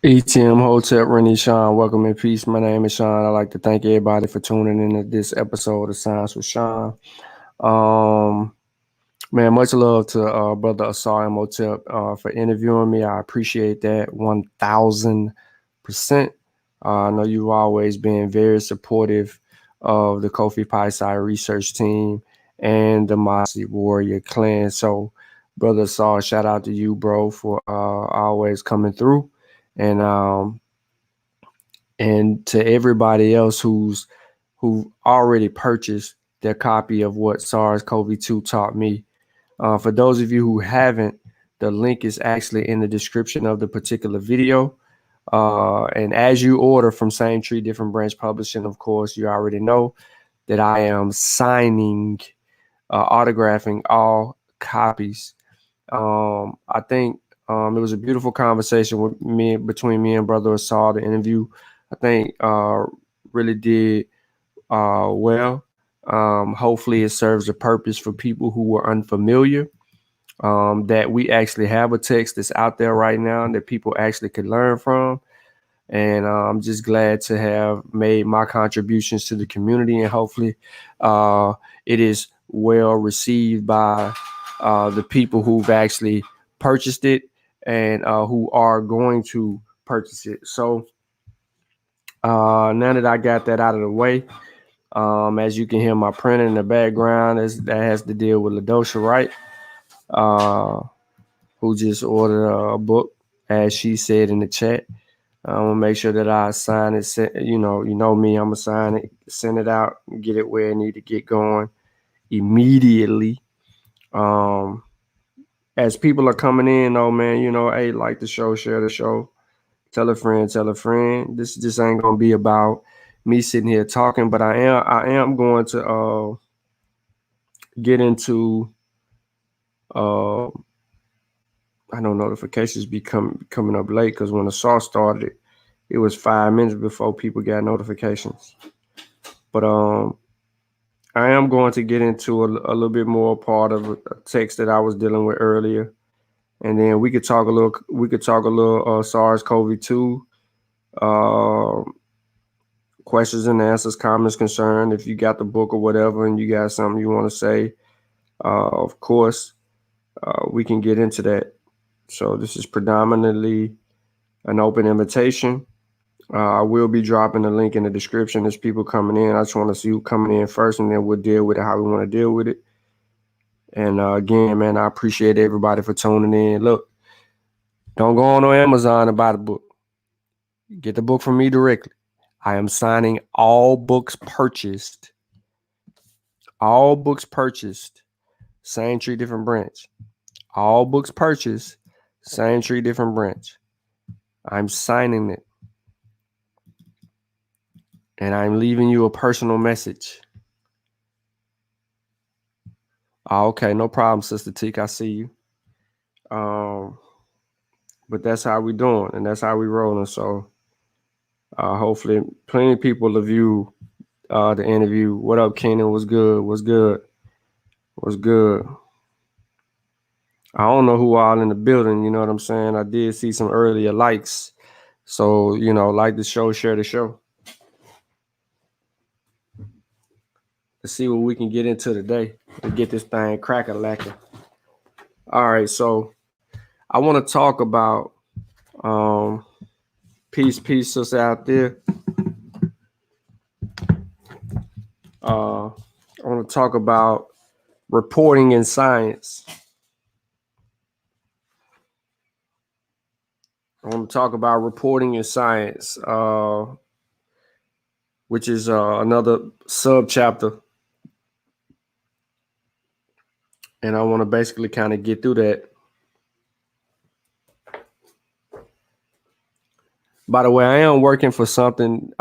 ETM Hotel, Rennie Sean, welcome in peace. My name is Sean. I'd like to thank everybody for tuning in to this episode of Science with Sean. Um, Man, much love to Brother Asar Motep for interviewing me. I appreciate that 1000%. I know you've always been very supportive of the Kofi Pi Psi research team and the Mossy Warrior clan. So, Brother Asar, shout out to you, bro, for always coming through. And and to everybody else who already purchased their copy of what SARS-CoV-2 taught me. For those of you who haven't, the link is actually in the description of the particular video. And as you order from Same Tree Different Branch Publishing, of course, you already know that I am signing, autographing all copies. I think it was a beautiful conversation between me and Brother Asar. The interview, I think, really did well. Hopefully it serves a purpose for people who were unfamiliar, that we actually have a text that's out there right now that people actually can learn from. And I'm just glad to have made my contributions to the community, and hopefully it is well received by the people who've actually purchased it and who are going to purchase it. So now that I got that out of the way, as you can hear my printer in the background, that has to deal with LaDosha Wright, who just ordered a book, as she said in the chat. I'm gonna make sure that I sign it. You know me. I'm gonna sign it, send it out, get it where it need to get going immediately. As people are coming in, though, man, hey, like the show, share the show, tell a friend, tell a friend. This just ain't gonna be about me sitting here talking, but I am going to get into. I know notifications be coming up late because when the SAR started, it was 5 minutes before people got notifications. But I am going to get into a little bit more part of a text that I was dealing with earlier, and then we could talk a little. SARS-CoV-2 questions and answers, comments, concern. If you got the book or whatever, and you got something you want to say, of course, we can get into that. So this is predominantly an open invitation. I will be dropping the link in the description as people coming in. I just want to see who coming in first, and then we'll deal with it how we want to deal with it. And again, man, I appreciate everybody for tuning in. Look, don't go on Amazon and buy the book. Get the book from me directly. I am signing all books purchased. All books purchased. Same Tree, Different Branch. All books purchased. Same Tree, Different Branch. I'm signing it. And I'm leaving you a personal message. Okay, no problem, Sister Teak. I see you. But that's how we doing, and that's how we rolling. So hopefully plenty of people will view the interview. What up, Kenan? What's good? What's good? What's good? I don't know who all in the building, you know what I'm saying? I did see some earlier likes. So, like the show, share the show. Let's see what we can get into today to get this thing crack-a-lacking. All right, so I want to talk about peace, us out there. I want to talk about reporting in science. I want to talk about reporting in science, which is another sub-chapter. And I want to basically kind of get through that. By the way, I am working on something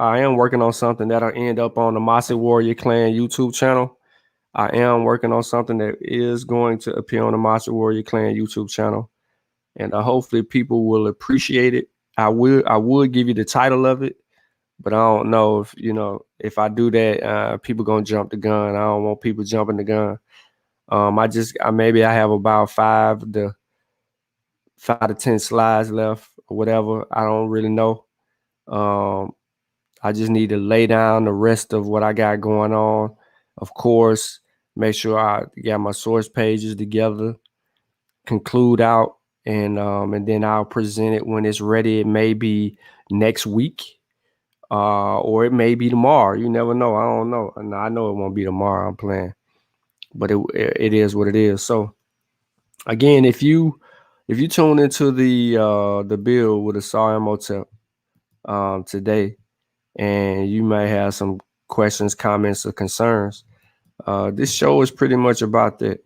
that'll end up on the Mossy Warrior Clan YouTube channel. I am working on something that is going to appear on the Mossy Warrior Clan YouTube channel. And hopefully people will appreciate it. I would give you the title of it, but I don't know if I do that, people gonna jump the gun. I don't want people jumping the gun. Maybe I have about 5 to 10 slides left or whatever. I don't really know. I just need to lay down the rest of what I got going on. Of course, make sure I got my source pages together, conclude out, and then I'll present it when it's ready. It may be next week, or it may be tomorrow. You never know. I don't know. I know it won't be tomorrow. I'm playing, but it is what it is. So again, if you tune into the bill with a SAR Motep today, and you may have some questions, comments, or concerns, this show is pretty much about that.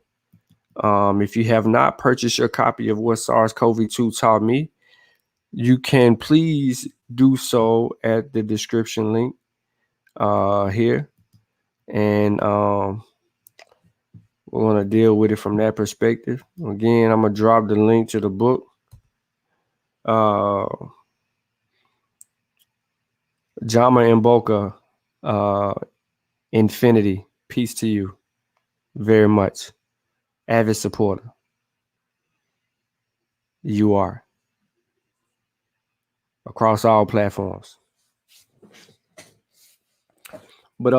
If you have not purchased your copy of What SARS-CoV-2 Taught Me, you can please do so at the description link here. And we're going to deal with it from that perspective. Again, I'm going to drop the link to the book. Jama Mboka, Infinity, peace to you very much. Avid supporter. You are. Across all platforms. But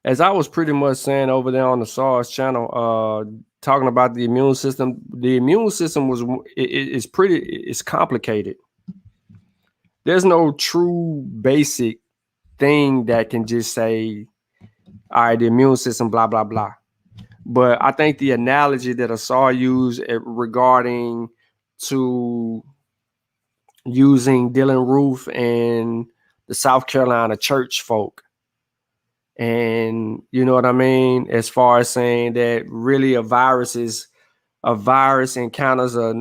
as I was pretty much saying over there on the SARS channel, talking about the immune system it's complicated. There's no true basic thing that can just say, all right, the immune system, blah, blah, blah. But I think the analogy that Asar used regarding to using Dylan Roof and the South Carolina church folk, and you know what I mean, as far as saying that really a virus encounters a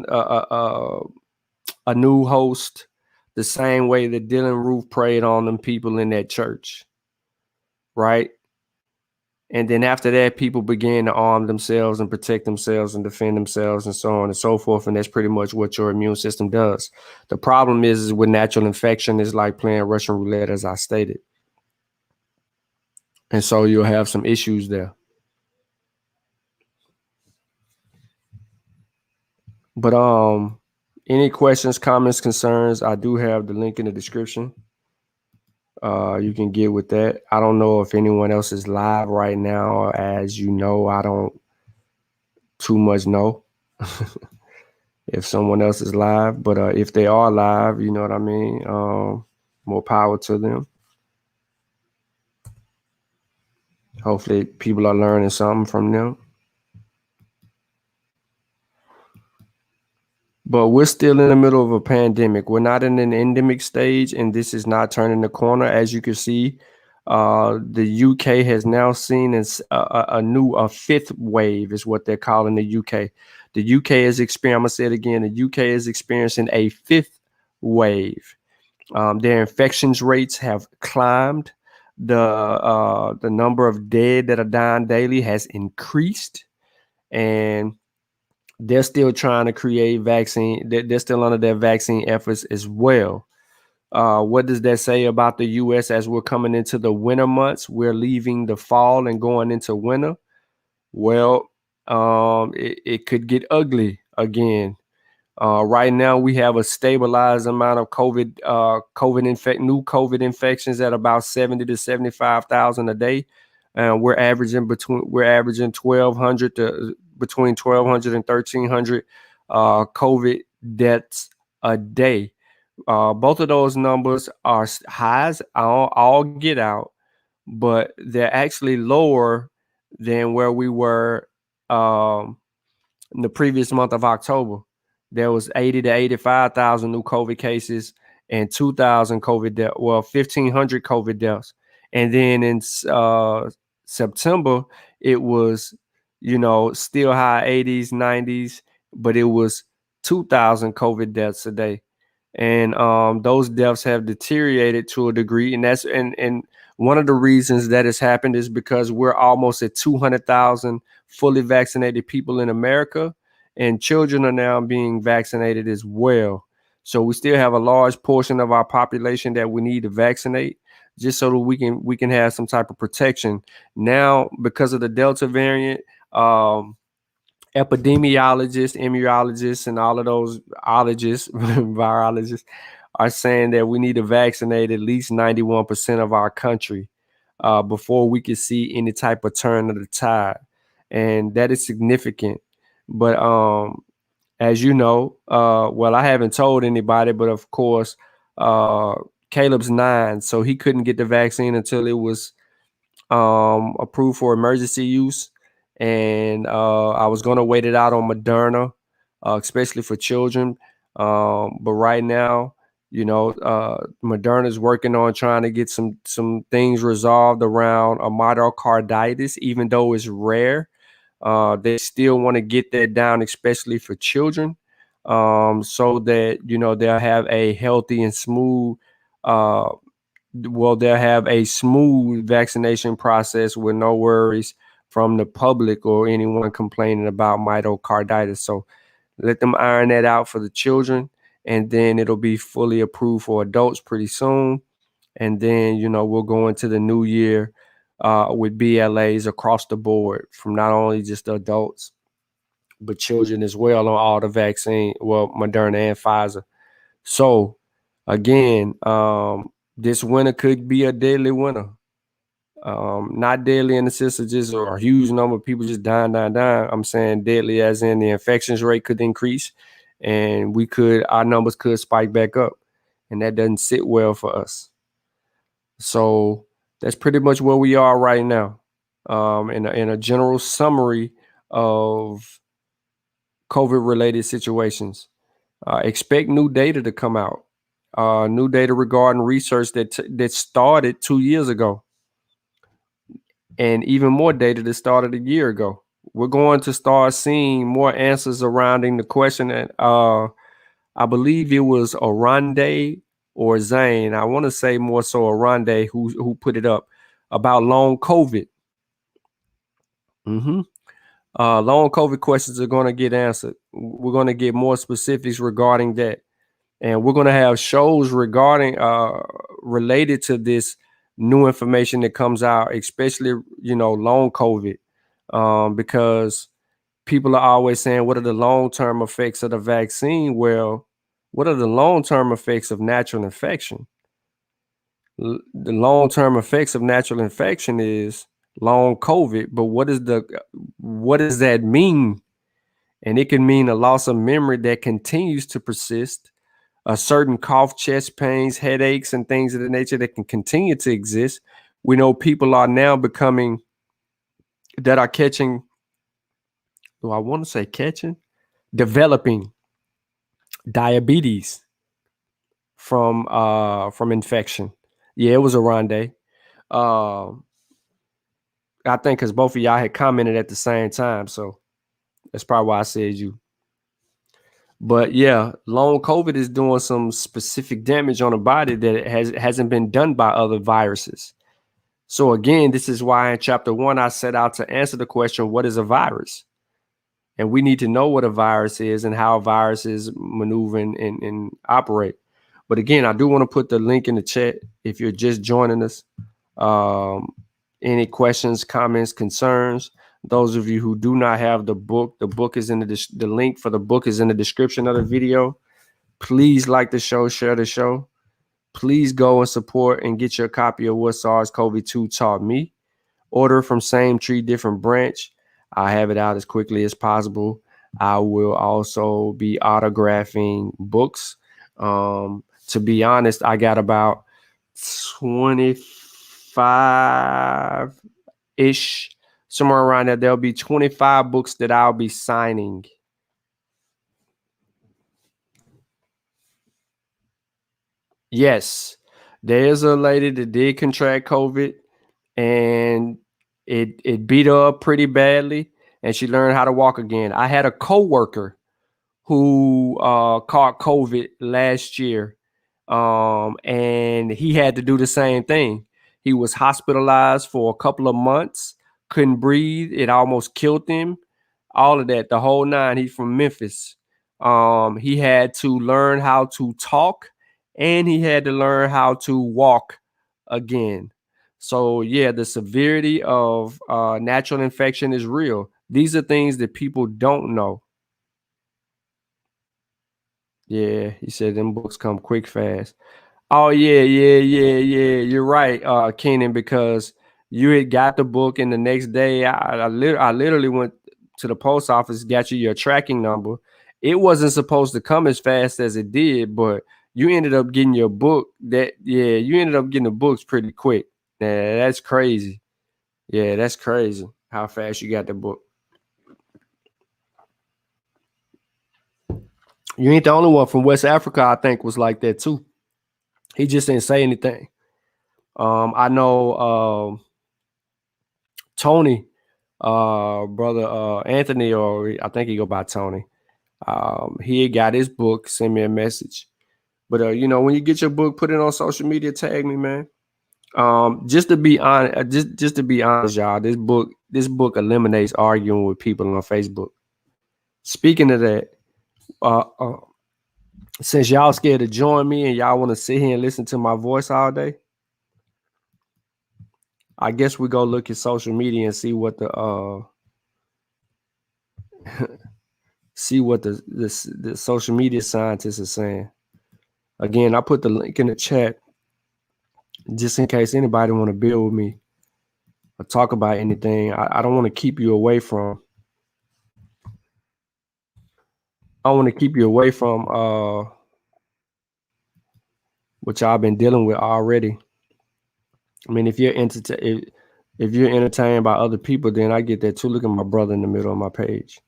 new host the same way that Dylan Roof preyed on them people in that church, right? And then after that, people began to arm themselves and protect themselves and defend themselves and so on and so forth. And that's pretty much what your immune system does. The problem is with natural infection, is like playing Russian roulette, as I stated. And so you'll have some issues there. But any questions, comments, concerns, I do have the link in the description. You can get with that. I don't know if anyone else is live right now. As you know, I don't too much know if someone else is live, but if they are live, you know what I mean? More power to them. Hopefully people are learning something from them. But we're still in the middle of a pandemic. We're not in an endemic stage, and this is not turning the corner. As you can see, the UK has now seen a fifth wave, is what they're calling the UK. The UK is experiencing, I'm going to say it again, the UK is experiencing a fifth wave. Their infections rates have climbed. The number of dead that are dying daily has increased, and they're still trying to create vaccine. They're still under their vaccine efforts as well. What does that say about the U.S. as we're coming into the winter months? We're leaving the fall and going into winter. Well, it could get ugly again. Right now, we have a stabilized amount of new COVID infections at about 70 to 75,000 a day. We're averaging between 1,200 to between 1,200 and 1,300 COVID deaths a day. Both of those numbers are highs. I'll get out, but they're actually lower than where we were in the previous month of October. There was 80 to 85,000 new COVID cases and 2,000 COVID deaths. Well, 1,500 COVID deaths. And then in September, it was, still high 80s, 90s, but it was 2,000 COVID deaths a day. And those deaths have deteriorated to a degree. And that's and one of the reasons that has happened is because we're almost at 200,000 fully vaccinated people in America, and children are now being vaccinated as well. So we still have a large portion of our population that we need to vaccinate, just so that we can have some type of protection. Now, because of the Delta variant, epidemiologists, immunologists, and all of those ologists, virologists, are saying that we need to vaccinate at least 91% of our country before we can see any type of turn of the tide. And that is significant. But as you know, well, I haven't told anybody, but of course, uh, Caleb's 9, so he couldn't get the vaccine until it was approved for emergency use. And I was going to wait it out on Moderna, especially for children. But right now, Moderna is working on trying to get some things resolved around a myocarditis, even though it's rare. They still want to get that down, especially for children, so that they'll have a healthy and smooth they'll have a smooth vaccination process with no worries from the public or anyone complaining about myocarditis. So let them iron that out for the children, and then it'll be fully approved for adults pretty soon. And then, we'll go into the new year with BLAs across the board from not only just the adults, but children as well on all the vaccine, well, Moderna and Pfizer. So again, this winter could be a deadly winter. Not deadly in the sense of just a huge number of people just dying. I'm saying deadly as in the infections rate could increase, and our numbers could spike back up, and that doesn't sit well for us. So that's pretty much where we are right now. In a general summary of COVID-related situations, expect new data to come out. New data regarding research that started 2 years ago, and even more data that started a year ago. We're going to start seeing more answers surrounding the question that I believe it was Arande or Zane. I want to say more so Arande who put it up about long COVID. Long COVID questions are going to get answered. We're going to get more specifics regarding that. And we're going to have shows regarding related to this new information that comes out, especially, long COVID, because people are always saying, what are the long-term effects of the vaccine? Well, what are the long-term effects of natural infection? The long-term effects of natural infection is long COVID, but what does that mean? And it can mean a loss of memory that continues to persist, a certain cough, chest pains, headaches, and things of the nature that can continue to exist. We know people are now developing diabetes from infection. Yeah, it was a Rondé. I think because both of y'all had commented at the same time, so that's probably why I said you. But yeah, long COVID is doing some specific damage on the body that hasn't been done by other viruses. So again, this is why in chapter 1, I set out to answer the question, what is a virus? And we need to know what a virus is and how viruses maneuver and operate. But again, I do want to put the link in the chat if you're just joining us. Any questions, comments, concerns? Those of you who do not have the book is in the link for the book is in the description of the video. Please like the show, share the show. Please go and support and get your copy of What SARS-CoV-2 Taught Me. Order from Same Tree, Different Branch. I have it out as quickly as possible. I will also be autographing books. To be honest, I got about 25-ish, somewhere around there. There'll be 25 books that I'll be signing. Yes, there's a lady that did contract COVID, and it beat her up pretty badly, and she learned how to walk again. I had a coworker who caught COVID last year, and he had to do the same thing. He was hospitalized for a couple of months, couldn't breathe. It almost killed him. All of that, the whole nine. He's from Memphis. He had to learn how to talk, and he had to learn how to walk again. So yeah, the severity of natural infection is real. These are things that people don't know. Yeah, he said them books come quick, fast. Oh yeah. You're right, Keenan, because you had got the book, and the next day I literally went to the post office, got you your tracking number. It wasn't supposed to come as fast as it did, but you ended up getting your book. You ended up getting the books pretty quick. Yeah, that's crazy. Yeah, that's crazy how fast you got the book. You ain't the only one. From West Africa, I think, was like that too. He just didn't say anything. I know Tony, brother Anthony, or I think he go by Tony. He had got his book, send me a message. But when you get your book, put it on social media, tag me, man. Just to be honest, just to be honest, y'all, this book eliminates arguing with people on Facebook. Speaking of that, uh, uh, since y'all scared to join me and y'all want to sit here and listen to my voice all day, I guess we go look at social media and see what the the social media scientists are saying. Again, I put the link in the chat just in case anybody want to build with me or talk about anything. I don't want to keep you away from. I want to keep you away from what y'all been dealing with already. I mean, if you're entertained by other people, then I get that too. Look at my brother in the middle of my page.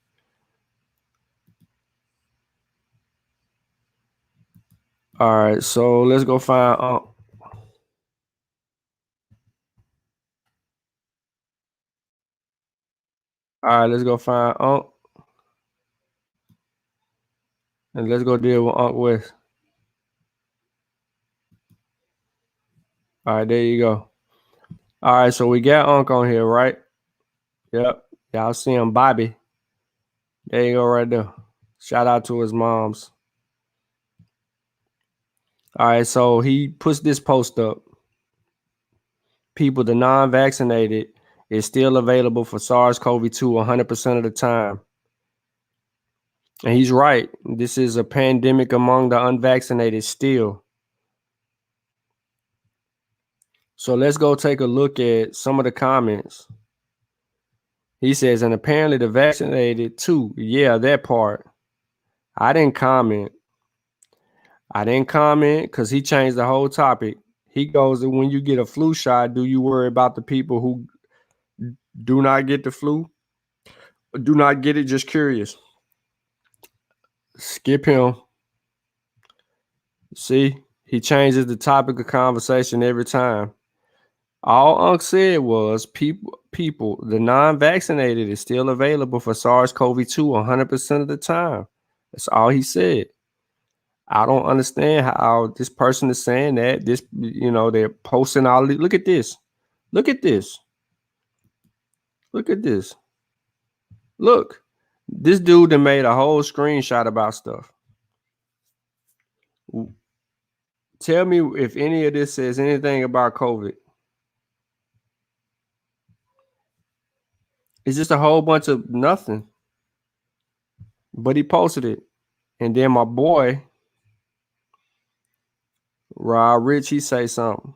All right, so let's go find All right, let's go find Unc, and let's go deal with Unc West. All right, there you go. All right, so we got Unc on here, right? Yep. Y'all see him, Bobby. There you go, right there. Shout out to his moms. All right, so he puts this post up. People, the non-vaccinated is still available for SARS-CoV-2 100% of the time. And he's right. This is a pandemic among the unvaccinated still. So let's go take a look at some of the comments. He says, and apparently the vaccinated too. Yeah, that part. I didn't comment because he changed the whole topic. He goes, when you get a flu shot, do you worry about the people who do not get the flu? Do not get it? Just curious. Skip him. See, he changes the topic of conversation every time. All Unc said was people, the non-vaccinated is still available for SARS-CoV-2 100% of the time. That's all he said. I don't understand how this person is saying that. They're posting all these. Look at this. Look at this. Look at this. Look. This dude that made a whole screenshot about stuff. Tell me if any of this says anything about COVID. It's just a whole bunch of nothing. But he posted it. And then my boy, Rob Rich, he say something.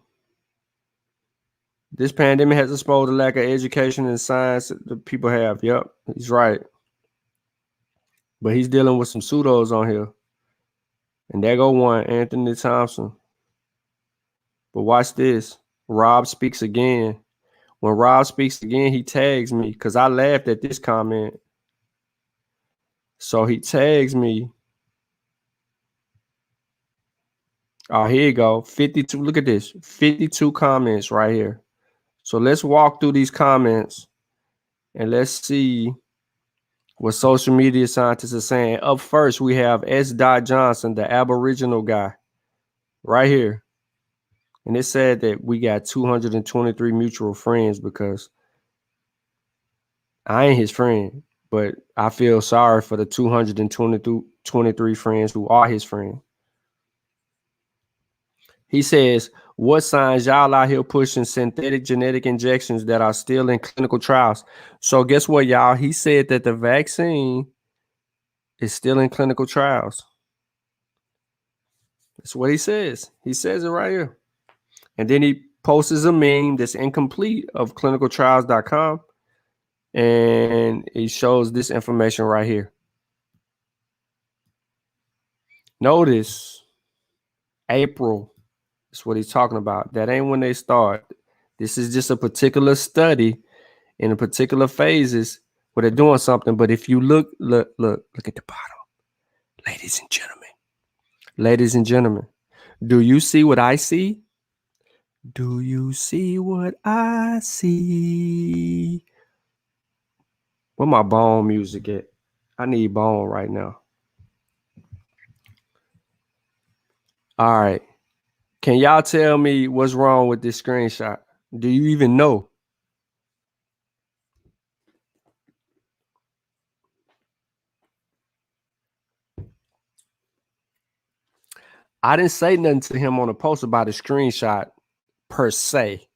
This pandemic has exposed the lack of education and science that people have. Yep, he's right. But he's dealing with some pseudos on here. And there go one, Anthony Thompson. But watch this. Rob speaks again. When Rob speaks again, he tags me because I laughed at this comment. So he tags me. Oh, here you go. 52. Look at this. 52 comments right here. So let's walk through these comments and let's see what social media scientists are saying. Up first, we have S. Johnson, the Aboriginal guy, right here. And it said that we got 223 mutual friends because I ain't his friend, but I feel sorry for the 223 friends who are his friend. He says, what signs y'all out here pushing synthetic genetic injections that are still in clinical trials? So guess what, y'all? He said that the vaccine is still in clinical trials. That's what he says. He says it right here. And then he posts a meme that's incomplete of clinicaltrials.com. And he shows this information right here. Notice April. That's what he's talking about. That ain't when they start. This is just a particular study in a particular phases where they're doing something. But if you look at the bottom, ladies and gentlemen, do you see what I see? Do you see what I see? Where my bone music at? I need bone right now. All right. Can y'all tell me what's wrong with this screenshot? Do you even know? I didn't say nothing to him on a post about a screenshot per se.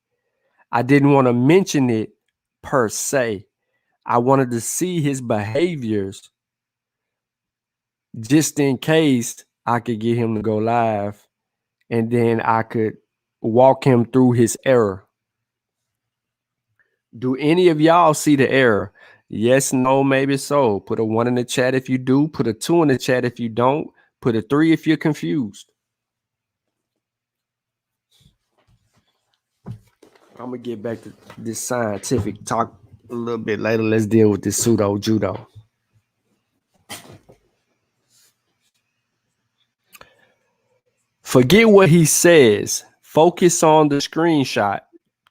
I didn't want to mention it per se. I wanted to see his behaviors just in case I could get him to go live and then I could walk him through his error. Do any of y'all see the error? Yes, no, maybe so. Put a 1 in the chat if you do. Put a 2 in the chat if you don't. Put a 3 if you're confused. I'm going to get back to this scientific talk a little bit later. Let's deal with this pseudo judo. Forget what he says. Focus on the screenshot.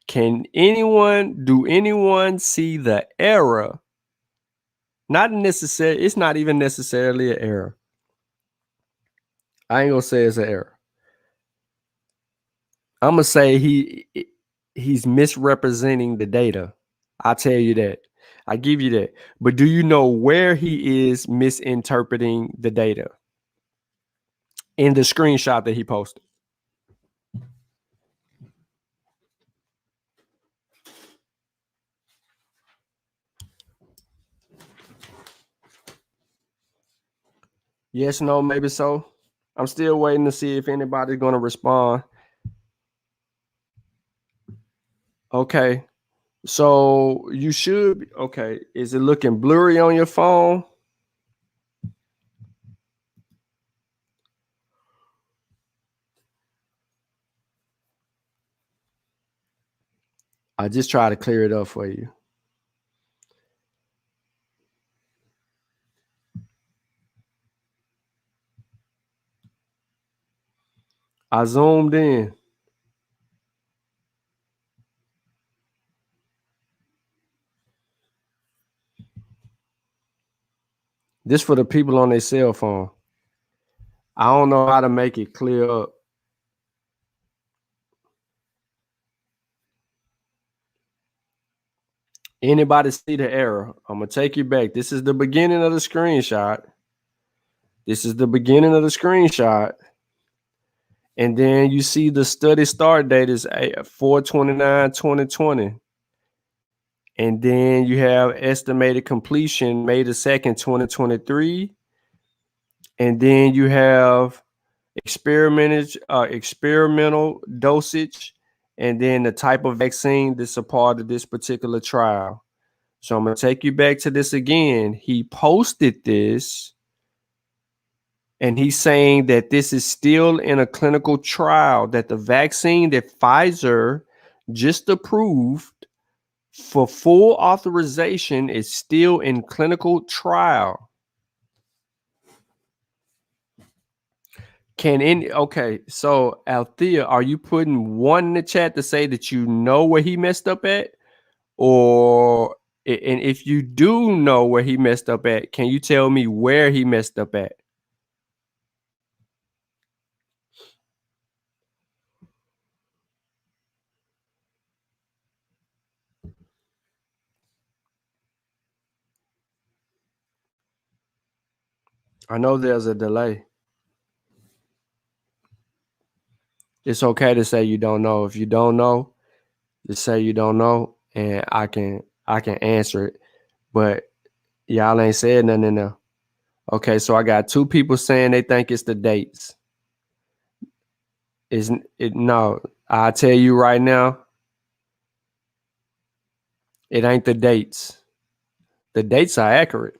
Do anyone see the error? It's not even necessarily an error. I ain't gonna say it's an error. I'm gonna say he's misrepresenting the data. I'll tell you that. I give you that. But do you know where he is misinterpreting the data? In the screenshot that he posted. Yes, no, maybe so. I'm still waiting to see if anybody's gonna respond. Okay. So you should, okay. Is it looking blurry on your phone? I just try to clear it up for you. I zoomed in. This for the people on their cell phone. I don't know how to make it clear up. Anybody see the error? I'm gonna take you back. This is the beginning of the screenshot. And then you see the study start date is 4/29/2020. And then you have estimated completion May 2nd, 2023. And then you have experimental dosage, and then the type of vaccine that's a part of this particular trial. So I'm going to take you back to this again. He posted this, and he's saying that this is still in a clinical trial, that the vaccine that Pfizer just approved for full authorization is still in clinical trial. Okay, so Althea, are you putting 1 in the chat to say that you know where he messed up at? And if you do know where he messed up at, can you tell me where he messed up at? I know there's a delay. It's okay to say you don't know. If you don't know, just say you don't know, and I can answer it. But y'all ain't said nothing in there. Okay, so I got two people saying they think it's the dates. Isn't it? No, I tell you right now, it ain't the dates. The dates are accurate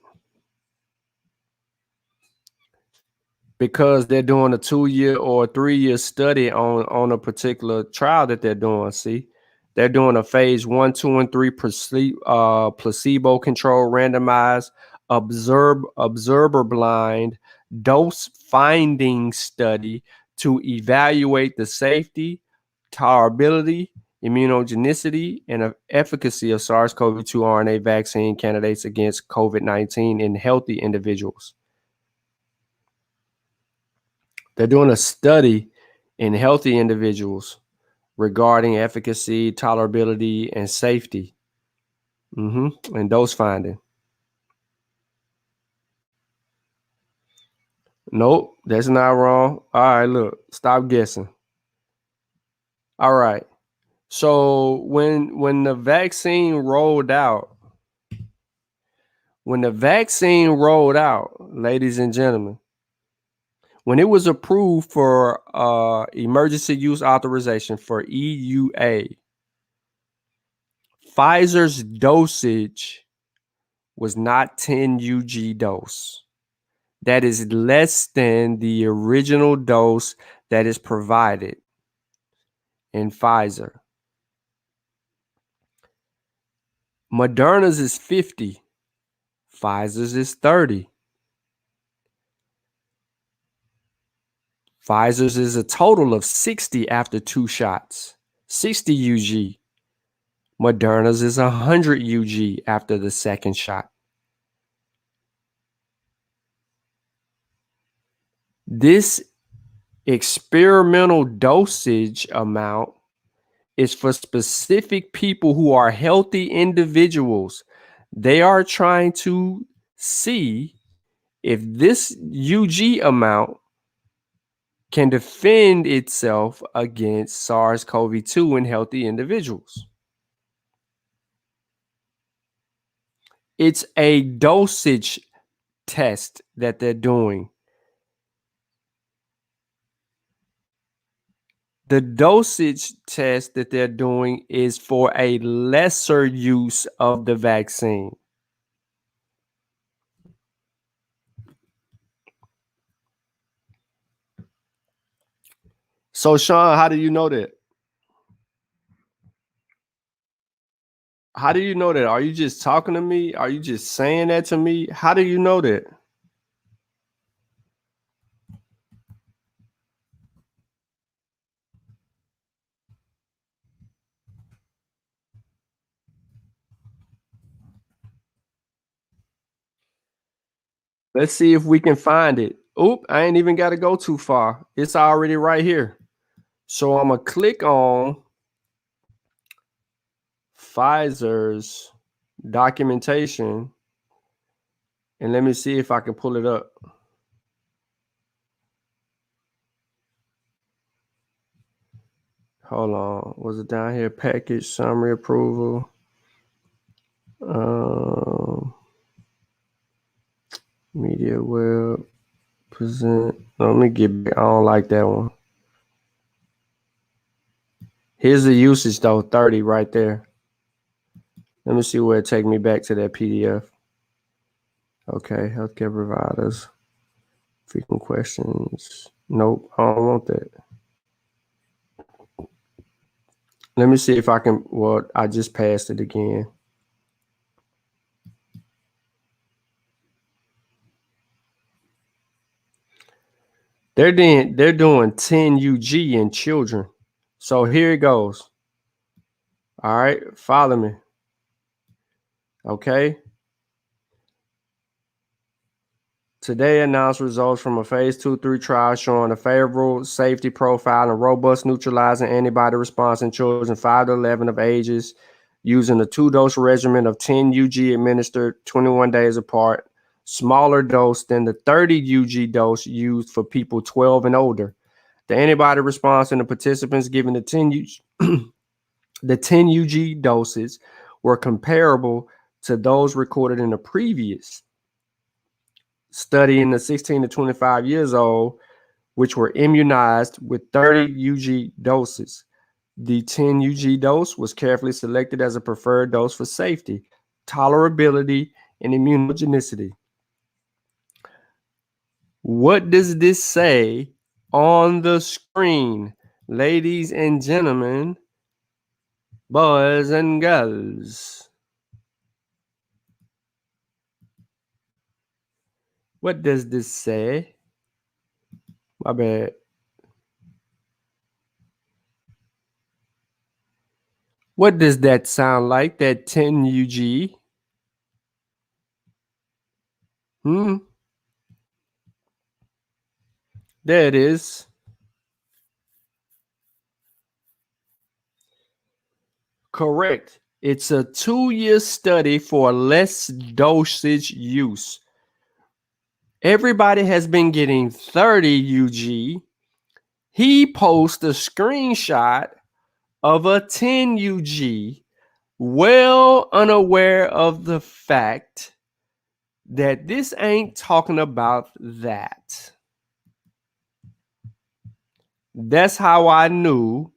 because they're doing a 2-year or a 3-year study on a particular trial that they're doing. See, they're doing a phase 1, 2, and 3 placebo-controlled, randomized, observer blind dose finding study to evaluate the safety, tolerability, immunogenicity, and efficacy of SARS-CoV-2 RNA vaccine candidates against COVID-19 in healthy individuals. They're doing a study in healthy individuals regarding efficacy, tolerability, and safety. And dose finding. Nope, that's not wrong. All right, look, stop guessing. All right. So when the vaccine rolled out, ladies and gentlemen, when it was approved for emergency use authorization for EUA, Pfizer's dosage was not 10 UG dose. That is less than the original dose that is provided in Pfizer. Moderna's is 50. Pfizer's is 30. Pfizer's is a total of 60 after 2 shots. 60 UG. Moderna's is 100 UG after the second shot. This experimental dosage amount is for specific people who are healthy individuals. They are trying to see if this UG amount can defend itself against SARS-CoV-2 in healthy individuals. It's a dosage test that they're doing. The dosage test that they're doing is for a lesser use of the vaccine. So, Sean, how do you know that? How do you know that? Are you just talking to me? Are you just saying that to me? How do you know that? Let's see if we can find it. Oop, I ain't even got to go too far. It's already right here. So I'm going to click on Pfizer's documentation and let me see if I can pull it up. Hold on. Was it down here? Package summary approval. Media web present. Let me get back. I don't like that one. Here's the usage though, 30 right there. Let me see where it take me back to that PDF. Okay, healthcare providers. Frequent questions. Nope, I don't want that. Let me see if I can, well, I just passed it again. They're doing 10 UG in children. So here it goes. All right, follow me. Okay. Today announced results from a phase 2-3 trial showing a favorable safety profile and robust neutralizing antibody response in children 5 to 11 of ages using a 2-dose regimen of 10 UG administered 21 days apart, smaller dose than the 30 UG dose used for people 12 and older. The antibody response in the participants given the 10 UG doses were comparable to those recorded in the previous study in the 16 to 25 years old, which were immunized with 30 UG doses. The 10 UG dose was carefully selected as a preferred dose for safety, tolerability, and immunogenicity. What does this say on the screen, ladies and gentlemen, boys and girls? What does this say? My bad. What does that sound like, that 10 UG? There it is. Correct. It's a 2-year study for less dosage use. Everybody has been getting 30 UG. He posts a screenshot of a 10 UG, well unaware of the fact that this ain't talking about that. That's how I knew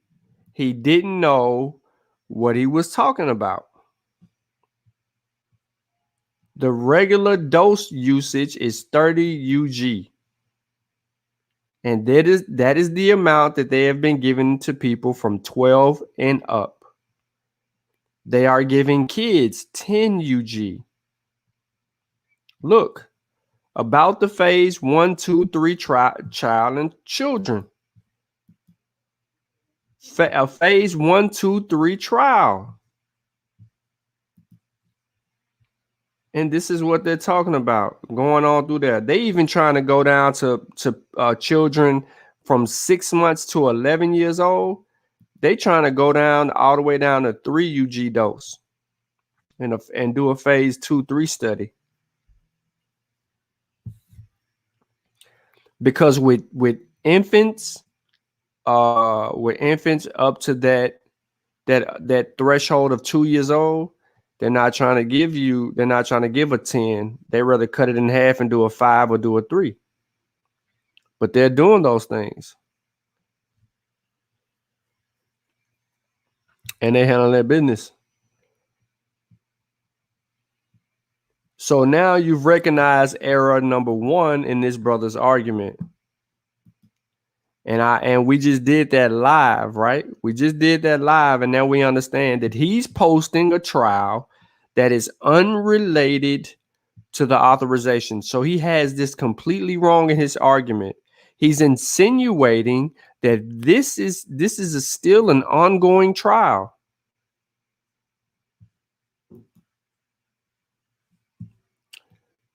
he didn't know what he was talking about. The regular dose usage is 30 UG. And that is the amount that they have been given to people from 12 and up. They are giving kids 10 UG. Look, about the phase 1, 2, 3 child and children. A phase 1, 2, 3 trial. And this is what they're talking about going on through there. They even trying to go down to children from 6 months to 11 years old. They trying to go down all the way down to 3 UG dose and do a phase 2, 3 study. Because with infants up to that threshold of 2 years old, they're not trying to give a 10. They rather cut it in half and do a 5 or do a 3. But they're doing those things. And they handle their business. So now you've recognized error number 1 in this brother's argument. And we just did that live, right? We just did that live, and now we understand that he's posting a trial that is unrelated to the authorization. So he has this completely wrong in his argument. He's insinuating that this is still an ongoing trial.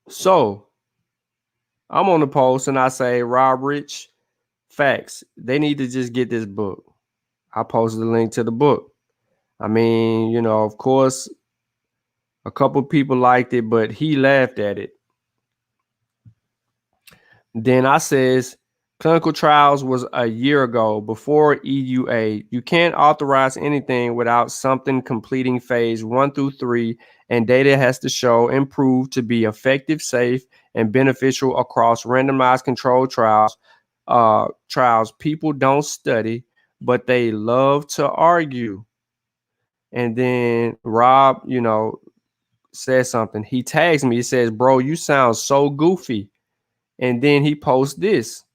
So I'm on the post and I say, Rob Rich, facts. They need to just get this book. I posted the link to the book. I mean, of course, a couple people liked it, but he laughed at it. Then I says, clinical trials was a year ago before EUA. You can't authorize anything without something completing phase 1 through 3, and data has to show and prove to be effective, safe, and beneficial across randomized controlled trials. People don't study, but they love to argue. And then Rob, says something. He tags me. He says, bro, you sound so goofy. And then he posts this.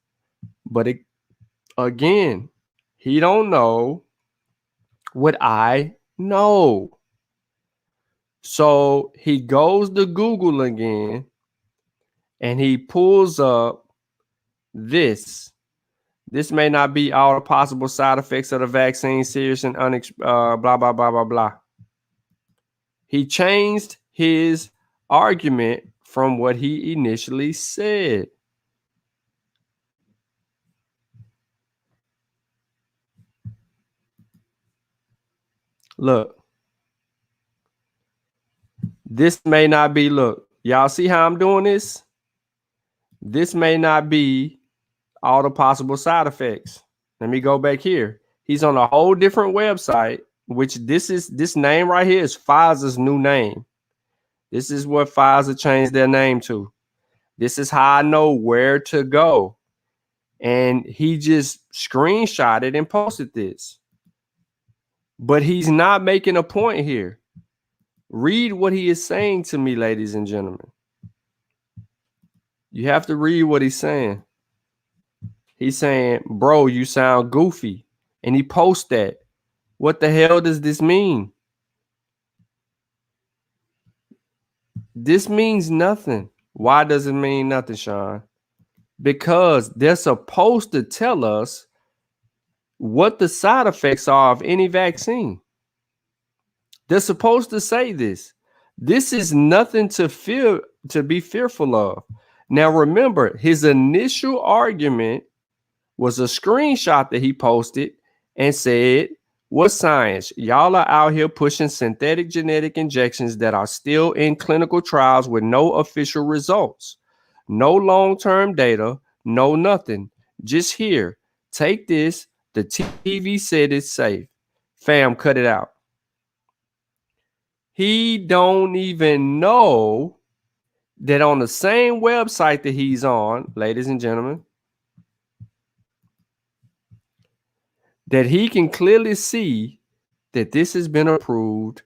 But again, he don't know what I know. So he goes to Google again and he pulls up this. This may not be all the possible side effects of the vaccine, serious and blah, blah, blah, blah, blah. He changed his argument from what he initially said. Look, this may not be, look, y'all see how I'm doing this? This may not be all the possible side effects. Let me go back here. He's on a whole different website, which this name right here is Pfizer's new name. This is what Pfizer changed their name to. This is how I know where to go. And he just screenshotted and posted this. But he's not making a point here. Read what he is saying to me, ladies and gentlemen. You have to read what he's saying. He's saying, bro, you sound goofy. And he posts that. What the hell does this mean? This means nothing. Why does it mean nothing, Sean? Because they're supposed to tell us what the side effects are of any vaccine. They're supposed to say this. This is nothing to be fearful of. Now, remember, his initial argument was a screenshot that he posted and said, what science? Y'all are out here pushing synthetic genetic injections that are still in clinical trials with no official results. No long-term data, no nothing. Just here, take this. The TV said it's safe. Fam, cut it out. He don't even know that on the same website that he's on, ladies and gentlemen, that he can clearly see that this has been approved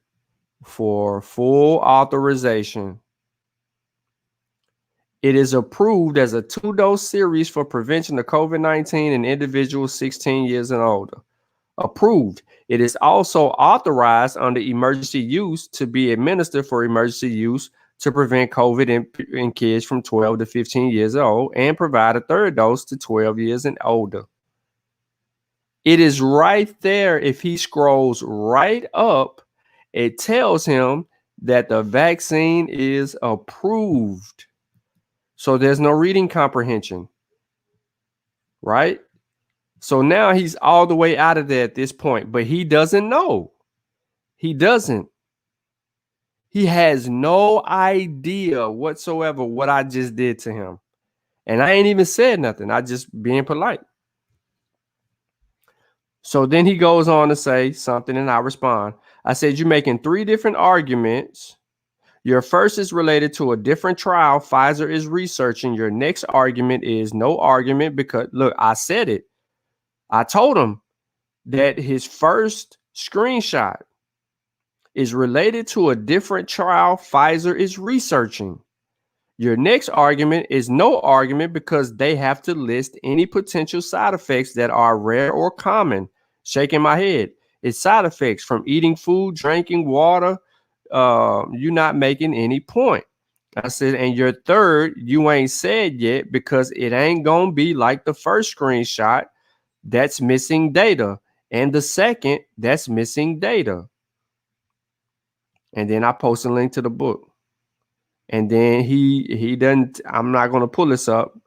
for full authorization. It is approved as a 2-dose series for prevention of COVID-19 in individuals 16 years and older. Approved. It is also authorized under emergency use to be administered for emergency use to prevent COVID in kids from 12 to 15 years old and provide a third dose to 12 years and older. It is right there. If he scrolls right up, it tells him that the vaccine is approved. So there's no reading comprehension, right? So now he's all the way out of there at this point, but he doesn't know. He doesn't. He has no idea whatsoever what I just did to him. And I ain't even said nothing. I just being polite. So then he goes on to say something and I respond. I said, you're making 3 different arguments. Your first is related to a different trial Pfizer is researching. Your next argument is no argument because, look, I said it. I told him that his first screenshot is related to a different trial Pfizer is researching. Your next argument is no argument because they have to list any potential side effects that are rare or common. Shaking my head. It's side effects from eating food, drinking water. You're not making any point. I said, and your third, you ain't said yet because it ain't gonna be like the first screenshot that's missing data, and the second that's missing data. And then I post a link to the book. And then he doesn't. I'm not gonna pull this up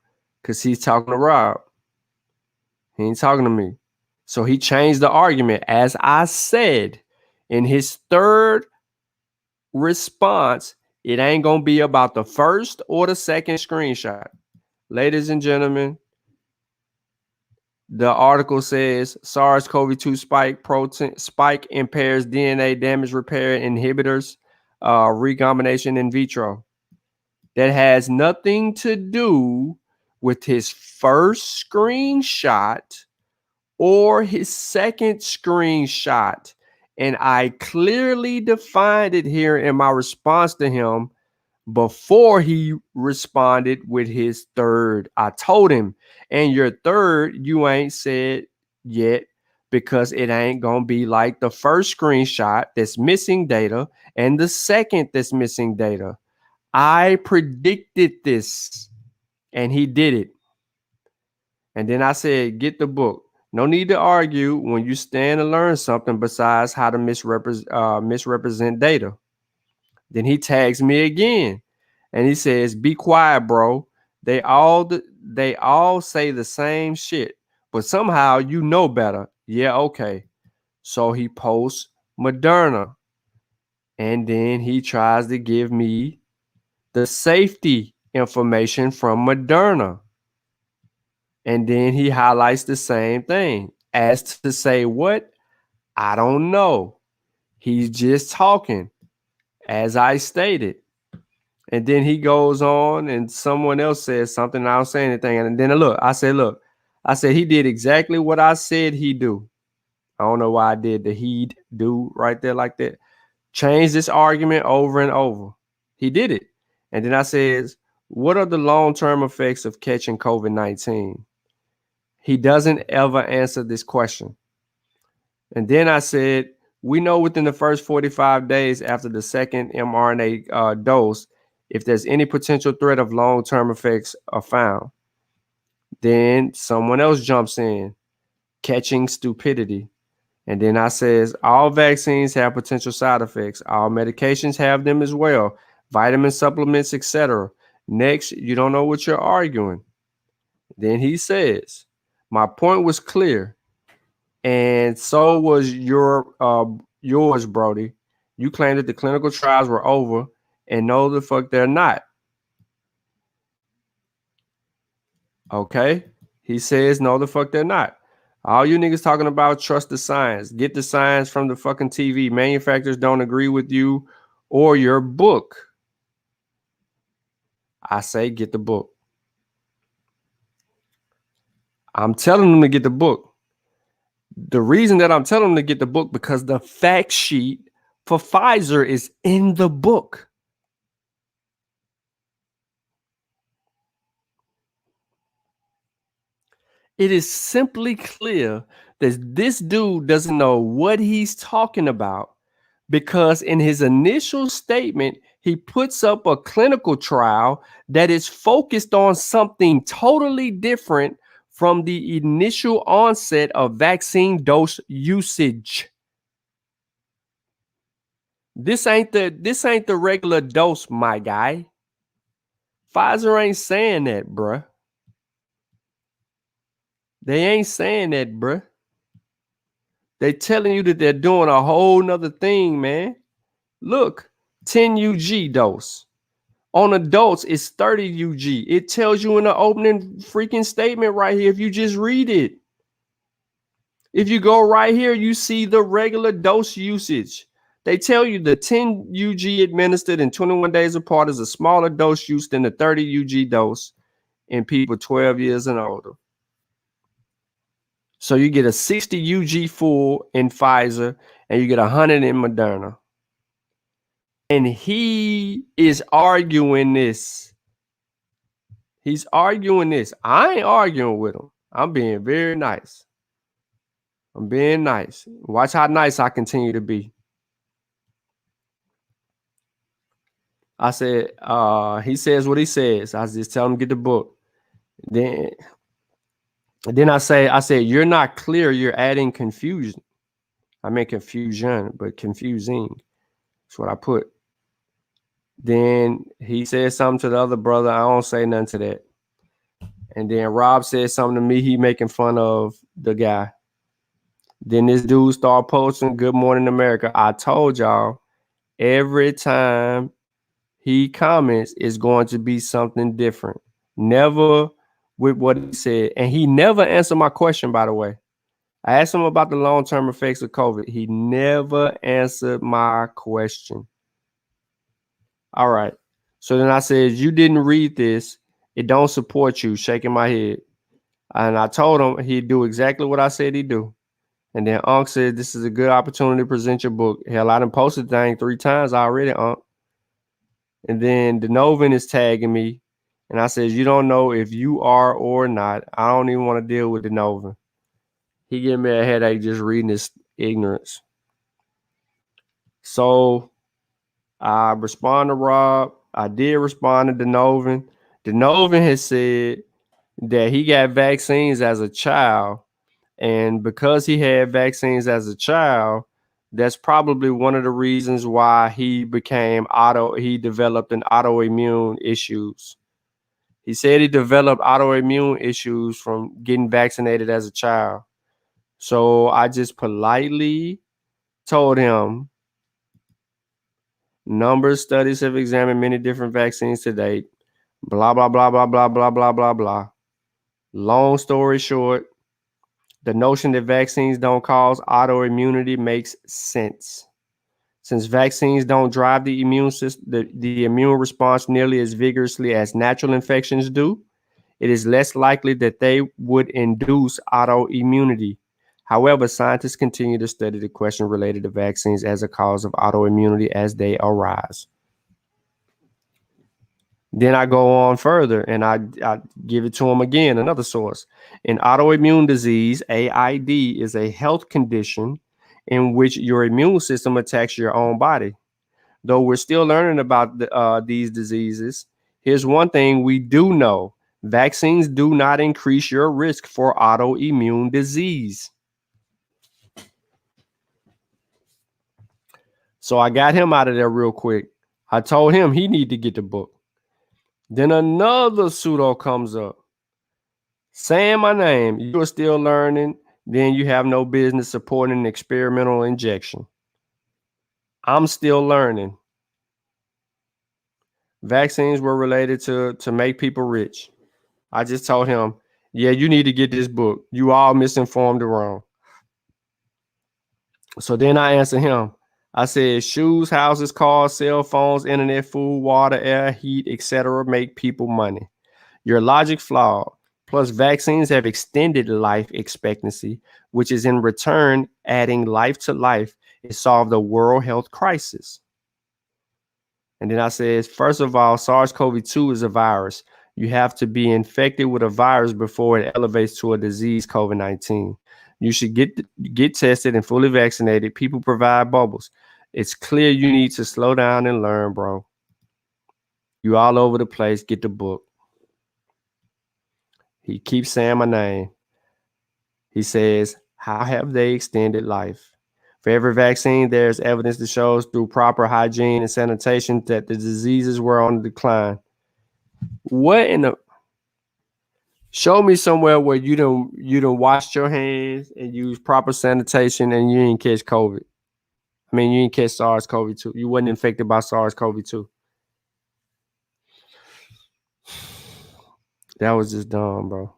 because he's talking to Rob. He ain't talking to me. So he changed the argument, as I said in his third response. It ain't gonna be about the first or the second screenshot. Ladies and gentlemen, the article says SARS-CoV-2 spike impairs DNA damage repair inhibitors recombination in vitro. That has nothing to do with his first screenshot or his second screenshot. And I clearly defined it here in my response to him before he responded with his third. I told him, and your third, you ain't said yet because it ain't gonna be like the first screenshot that's missing data and the second that's missing data. I predicted this and he did it. And then I said, get the book. No need to argue when you stand to learn something besides how to misrepresent data. Then he tags me again and he says, be quiet, bro. They all say the same shit, but somehow you know better. Yeah, okay. So he posts Moderna. And then he tries to give me the safety information from Moderna. And then he highlights the same thing as to say what? I don't know. He's just talking, as I stated. And then he goes on and someone else says something. And I don't say anything. And then look, I said, he did exactly what I said he'd do. I don't know why I did the he'd do right there like that. Change this argument over and over. He did it. And then I says, what are the long-term effects of catching COVID-19? He doesn't ever answer this question. And then I said, we know within the first 45 days after the second mRNA dose, if there's any potential threat of long-term effects are found. Then someone else jumps in, catching stupidity. And then I says, all vaccines have potential side effects. All medications have them as well. Vitamin supplements, etc. Next, you don't know what you're arguing. Then he says, my point was clear. And so was yours, Brody. You claimed that the clinical trials were over, and no, the fuck they're not. Okay? He says, no, the fuck they're not. All you niggas talking about trust the science. Get the science from the fucking TV. Manufacturers don't agree with you or your book. I say get the book. I'm telling them to get the book. The reason that I'm telling them to get the book because the fact sheet for Pfizer is in the book. It is simply clear that this dude doesn't know what he's talking about because in his initial statement, he puts up a clinical trial that is focused on something totally different from the initial onset of vaccine dose usage. This ain't the regular dose, my guy. Pfizer ain't saying that, bruh. They ain't saying that, bruh. They telling you that they're doing a whole nother thing, man. Look, 10 UG dose. On adults, it's 30 UG. It tells you in the opening freaking statement right here if you just read it. If you go right here, you see the regular dose usage. They tell you the 10 UG administered in 21 days apart is a smaller dose used than the 30 UG dose in people 12 years and older. So you get a 60 UG full in Pfizer and you get 100 in Moderna. And he is arguing this. He's arguing this. I ain't arguing with him. I'm being very nice. I'm being nice. Watch how nice I continue to be. I said, he says what he says. I just tell him to get the book. Then I said, you're not clear. You're adding confusion. I meant confusion, but confusing. That's what I put. Then he said something to the other brother. I don't say nothing to that. And then Rob said something to me. He making fun of the guy. Then this dude started posting Good Morning America. I told y'all every time he comments, it's going to be something different. Never with what he said. And he never answered my question, by the way. I asked him about the long-term effects of COVID. He never answered my question. All right. So then I said, you didn't read this. It don't support you. Shaking my head. And I told him he'd do exactly what I said he'd do. And then Unc said, this is a good opportunity to present your book. Hell, I done posted the thing 3 times already, Unc. And then Denovan is tagging me. And I said, you don't know if you are or not. I don't even want to deal with Denovan. He gave me a headache just reading his ignorance. So I respond to Rob. I did respond to Denovan. Denovan has said that he got vaccines as a child. And because he had vaccines as a child, that's probably one of the reasons why he developed an autoimmune issues. He said he developed autoimmune issues from getting vaccinated as a child. So I just politely told him, numbers studies have examined many different vaccines to date, blah, blah, blah, blah, blah, blah, blah, blah, blah. Long story short, the notion that vaccines don't cause autoimmunity makes sense. Since vaccines don't drive the immune system, the immune response nearly as vigorously as natural infections do, it is less likely that they would induce autoimmunity. However, scientists continue to study the question related to vaccines as a cause of autoimmunity as they arise. Then I go on further and I give it to them again, another source. An autoimmune disease, AID, is a health condition in which your immune system attacks your own body. Though we're still learning about these diseases, here's one thing we do know. Vaccines do not increase your risk for autoimmune disease. So I got him out of there real quick. I told him he need to get the book. Then another pseudo comes up saying my name. You are still learning. Then you have no business supporting an experimental injection. I'm still learning. Vaccines were related to make people rich. I just told him, yeah, you need to get this book. You all misinformed or wrong. So then I answered him. I said, shoes, houses, cars, cell phones, internet, food, water, air, heat, etc. make people money. Your logic flawed. Plus, vaccines have extended life expectancy, which is in return adding life to life. It solved the world health crisis. And then I said, first of all, SARS-CoV-2 is a virus. You have to be infected with a virus before it elevates to a disease, COVID-19. You should get tested and fully vaccinated. People provide bubbles. It's clear you need to slow down and learn, bro. You all over the place. Get the book. He keeps saying my name. He says, how have they extended life? For every vaccine, there's evidence that shows through proper hygiene and sanitation that the diseases were on the decline. What in the... Show me somewhere where you don't wash your hands and use proper sanitation and you didn't catch COVID. I mean, you didn't catch SARS-CoV-2. You wasn't infected by SARS-CoV-2. That was just dumb, bro.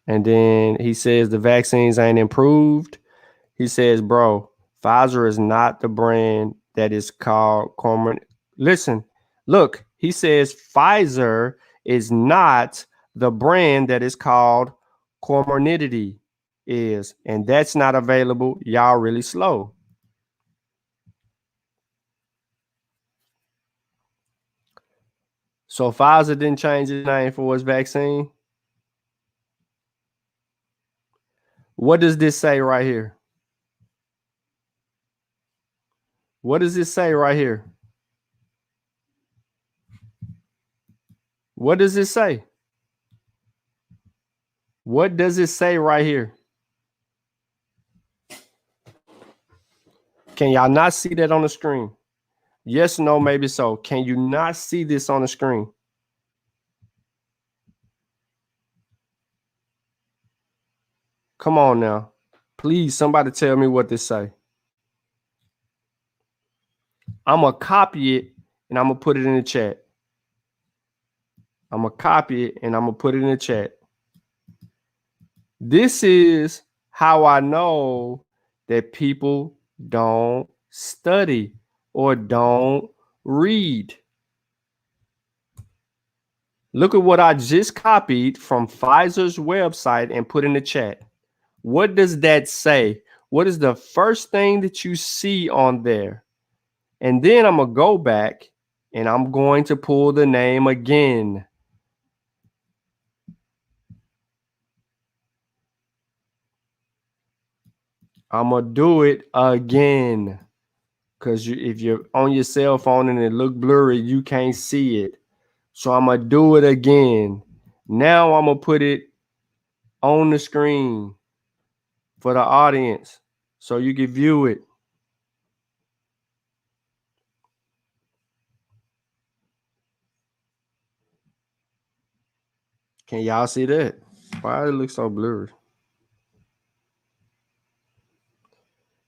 And then he says the vaccines ain't improved. He says, bro, Pfizer is not the brand that is called Listen, look, he says Pfizer is not the brand that is called Comirnaty is, and that's not available. Y'all really slow. So Pfizer didn't change its name for its vaccine. What does this say right here? What does it say right here? What does it say? What does it say right here? Can y'all not see that on the screen? Yes, no, maybe so. Can you not see this on the screen? Come on now. Please, somebody tell me what this say. I'm going to copy it and I'm going to put it in the chat. I'm going to copy it and I'm going to put it in the chat. This is how I know that people don't study or don't read. Look at what I just copied from Pfizer's website and put in the chat. What does that say? What is the first thing that you see on there? And then I'm going to go back and I'm going to pull the name again. I'm going to do it again. Because if you're on your cell phone and it look blurry, you can't see it. So I'm going to do it again. Now I'm going to put it on the screen for the audience so you can view it. Can y'all see that? Why does it look so blurry?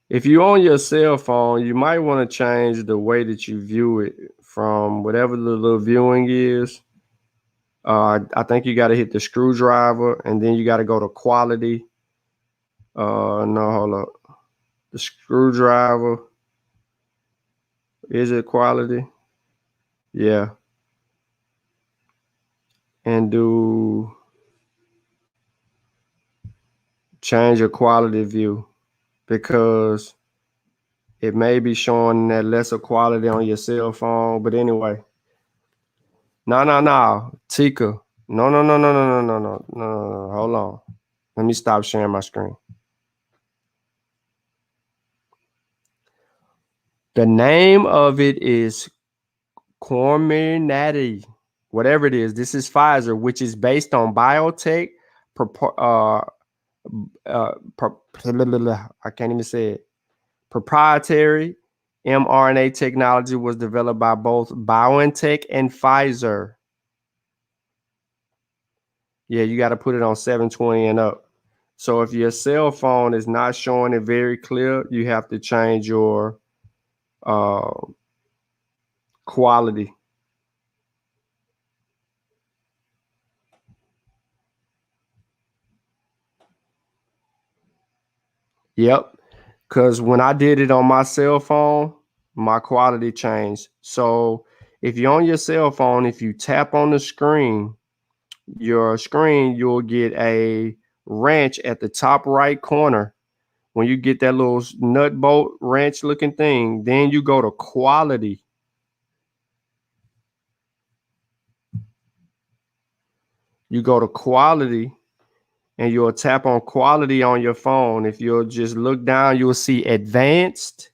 If you're on your cell phone, you might want to change the way that you view it from whatever the little viewing is. I think you got to hit the screwdriver, and then you got to go to quality. No, hold up. The screwdriver. Is it quality? Yeah. And do change your quality view, because it may be showing that lesser quality on your cell phone. But anyway, no, Tika. No. Hold on. Let me stop sharing my screen. The name of it is Comirnaty, whatever it is. This is Pfizer, which is based on biotech. I can't even say it. Proprietary mRNA technology was developed by both BioNTech and Pfizer. Yeah, you got to put it on 720 and up. So if your cell phone is not showing it very clear, you have to change your quality. Yep. Because when I did it on my cell phone, my quality changed. So if you're on your cell phone, if you tap on the screen, you'll get a wrench at the top right corner. When you get that little nut bolt wrench looking thing, then you go to quality. You go to quality and you'll tap on quality on your phone. If you'll just look down, you'll see advanced.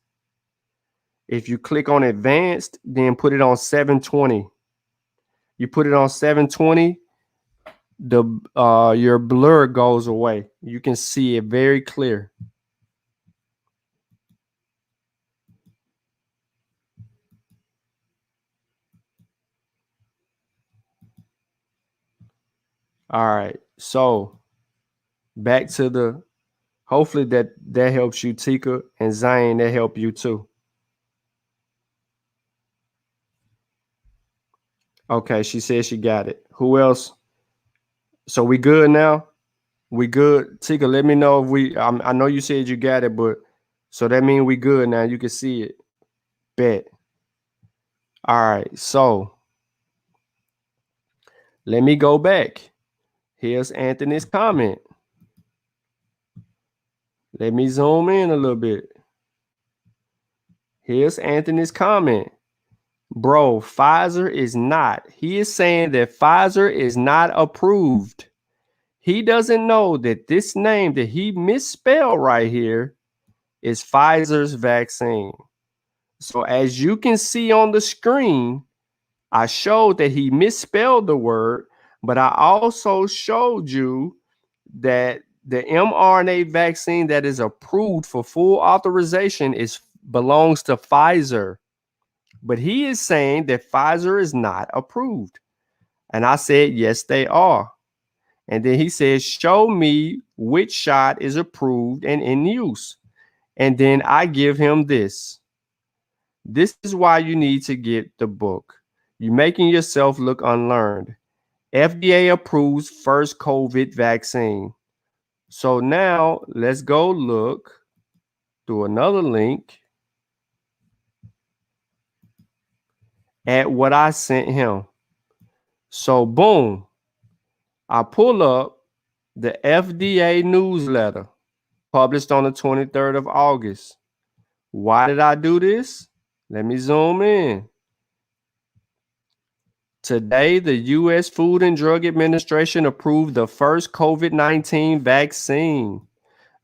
If you click on advanced, then put it on 720. You put it on 720, your blur goes away. You can see it very clear. All right. So back to the, hopefully that helps you, Tika, and Zane, that help you too. Okay, she said she got it. Who else? So we good now? We good? Tika, let me know if I know you said you got it, but so that means we good now. You can see it. Bet. All right, so let me go back. Here's Anthony's comment. Let me zoom in a little bit. Here's Anthony's comment. Bro, Pfizer is not. He is saying that Pfizer is not approved. He doesn't know that this name that he misspelled right here is Pfizer's vaccine. So as you can see on the screen, I showed that he misspelled the word, but I also showed you that the mRNA vaccine that is approved for full authorization belongs to Pfizer. But he is saying that Pfizer is not approved. And I said, yes, they are. And then he says, show me which shot is approved and in use. And then I give him this. This is why you need to get the book. You're making yourself look unlearned. FDA approves first COVID vaccine. So now let's go look through another link at what I sent him. So boom, I pull up the FDA newsletter published on the 23rd of August. Why did I do this? Let me zoom in. Today, the U.S. Food and Drug Administration approved the first COVID-19 vaccine.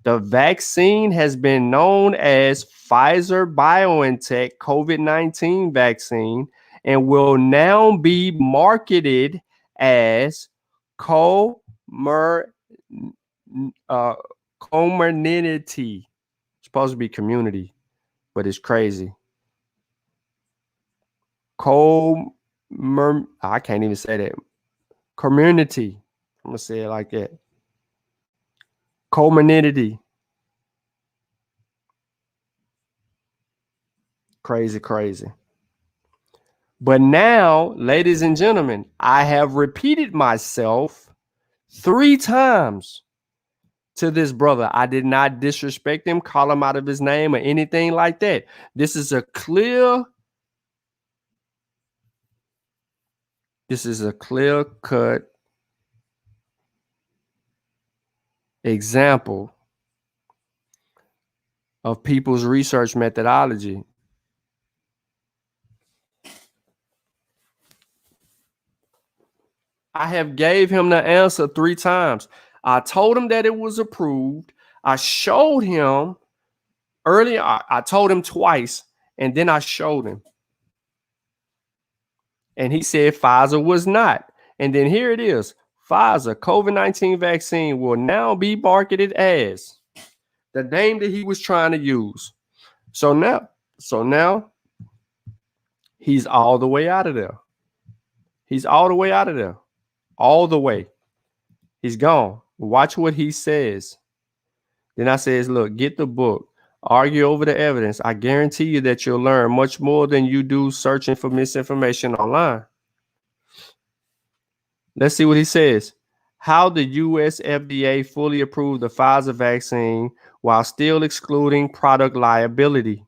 The vaccine has been known as Pfizer BioNTech COVID-19 vaccine and will now be marketed as Comirnaty. Supposed to be community, but it's crazy. I can't even say that. Community. I'm gonna say it like that. Comirnaty. Crazy. But now, ladies and gentlemen, I have repeated myself 3 times to this brother. I did not disrespect him, call him out of his name or anything like that. This is a clear cut example of people's research methodology. I have gave him the answer 3 times. I told him that it was approved. I showed him earlier. I told him twice, and then I showed him. And he said Pfizer was not. And then here it is. Pfizer COVID-19 vaccine will now be marketed as the name that he was trying to use. So now he's all the way out of there. He's all the way out of there. All the way. He's gone. Watch what he says. Then I says, look, get the book. Argue over the evidence. I guarantee you that you'll learn much more than you do searching for misinformation online. Let's see what he says. How the US FDA fully approved the Pfizer vaccine while still excluding product liability.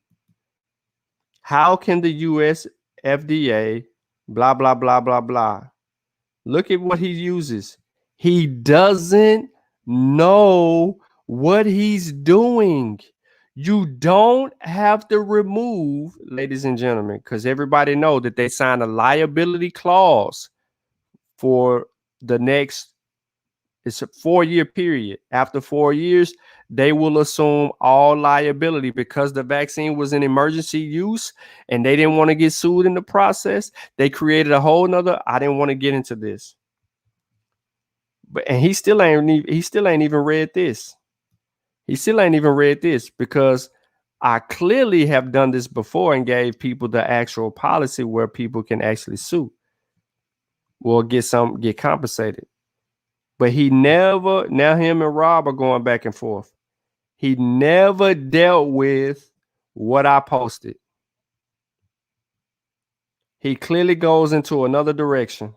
How can the US FDA blah, blah, blah, blah, blah. Look at what he uses. He doesn't know what he's doing. You don't have to remove, ladies and gentlemen, because everybody know that they signed a liability clause for the next, it's a 4-year period. After 4 years, they will assume all liability because the vaccine was in emergency use and they didn't want to get sued in the process. They created a whole nother, I didn't want to get into this. But and he still ain't even read this. He still ain't even read this because I clearly have done this before and gave people the actual policy where people can actually sue or get compensated. But he never, now him and Rob are going back and forth. He never dealt with what I posted. He clearly goes into another direction.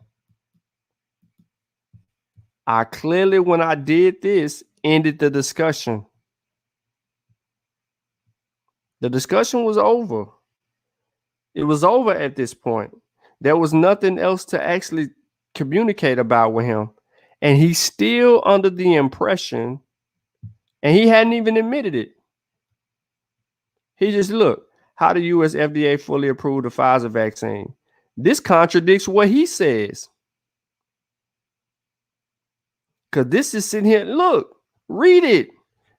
I clearly, when I did this, ended the discussion. The discussion was over. It was over at this point. There was nothing else to actually communicate about with him. And he's still under the impression, and he hadn't even admitted it. He just, look, how the US FDA fully approved the Pfizer vaccine. This contradicts what he says. Because this is sitting here, look, read it.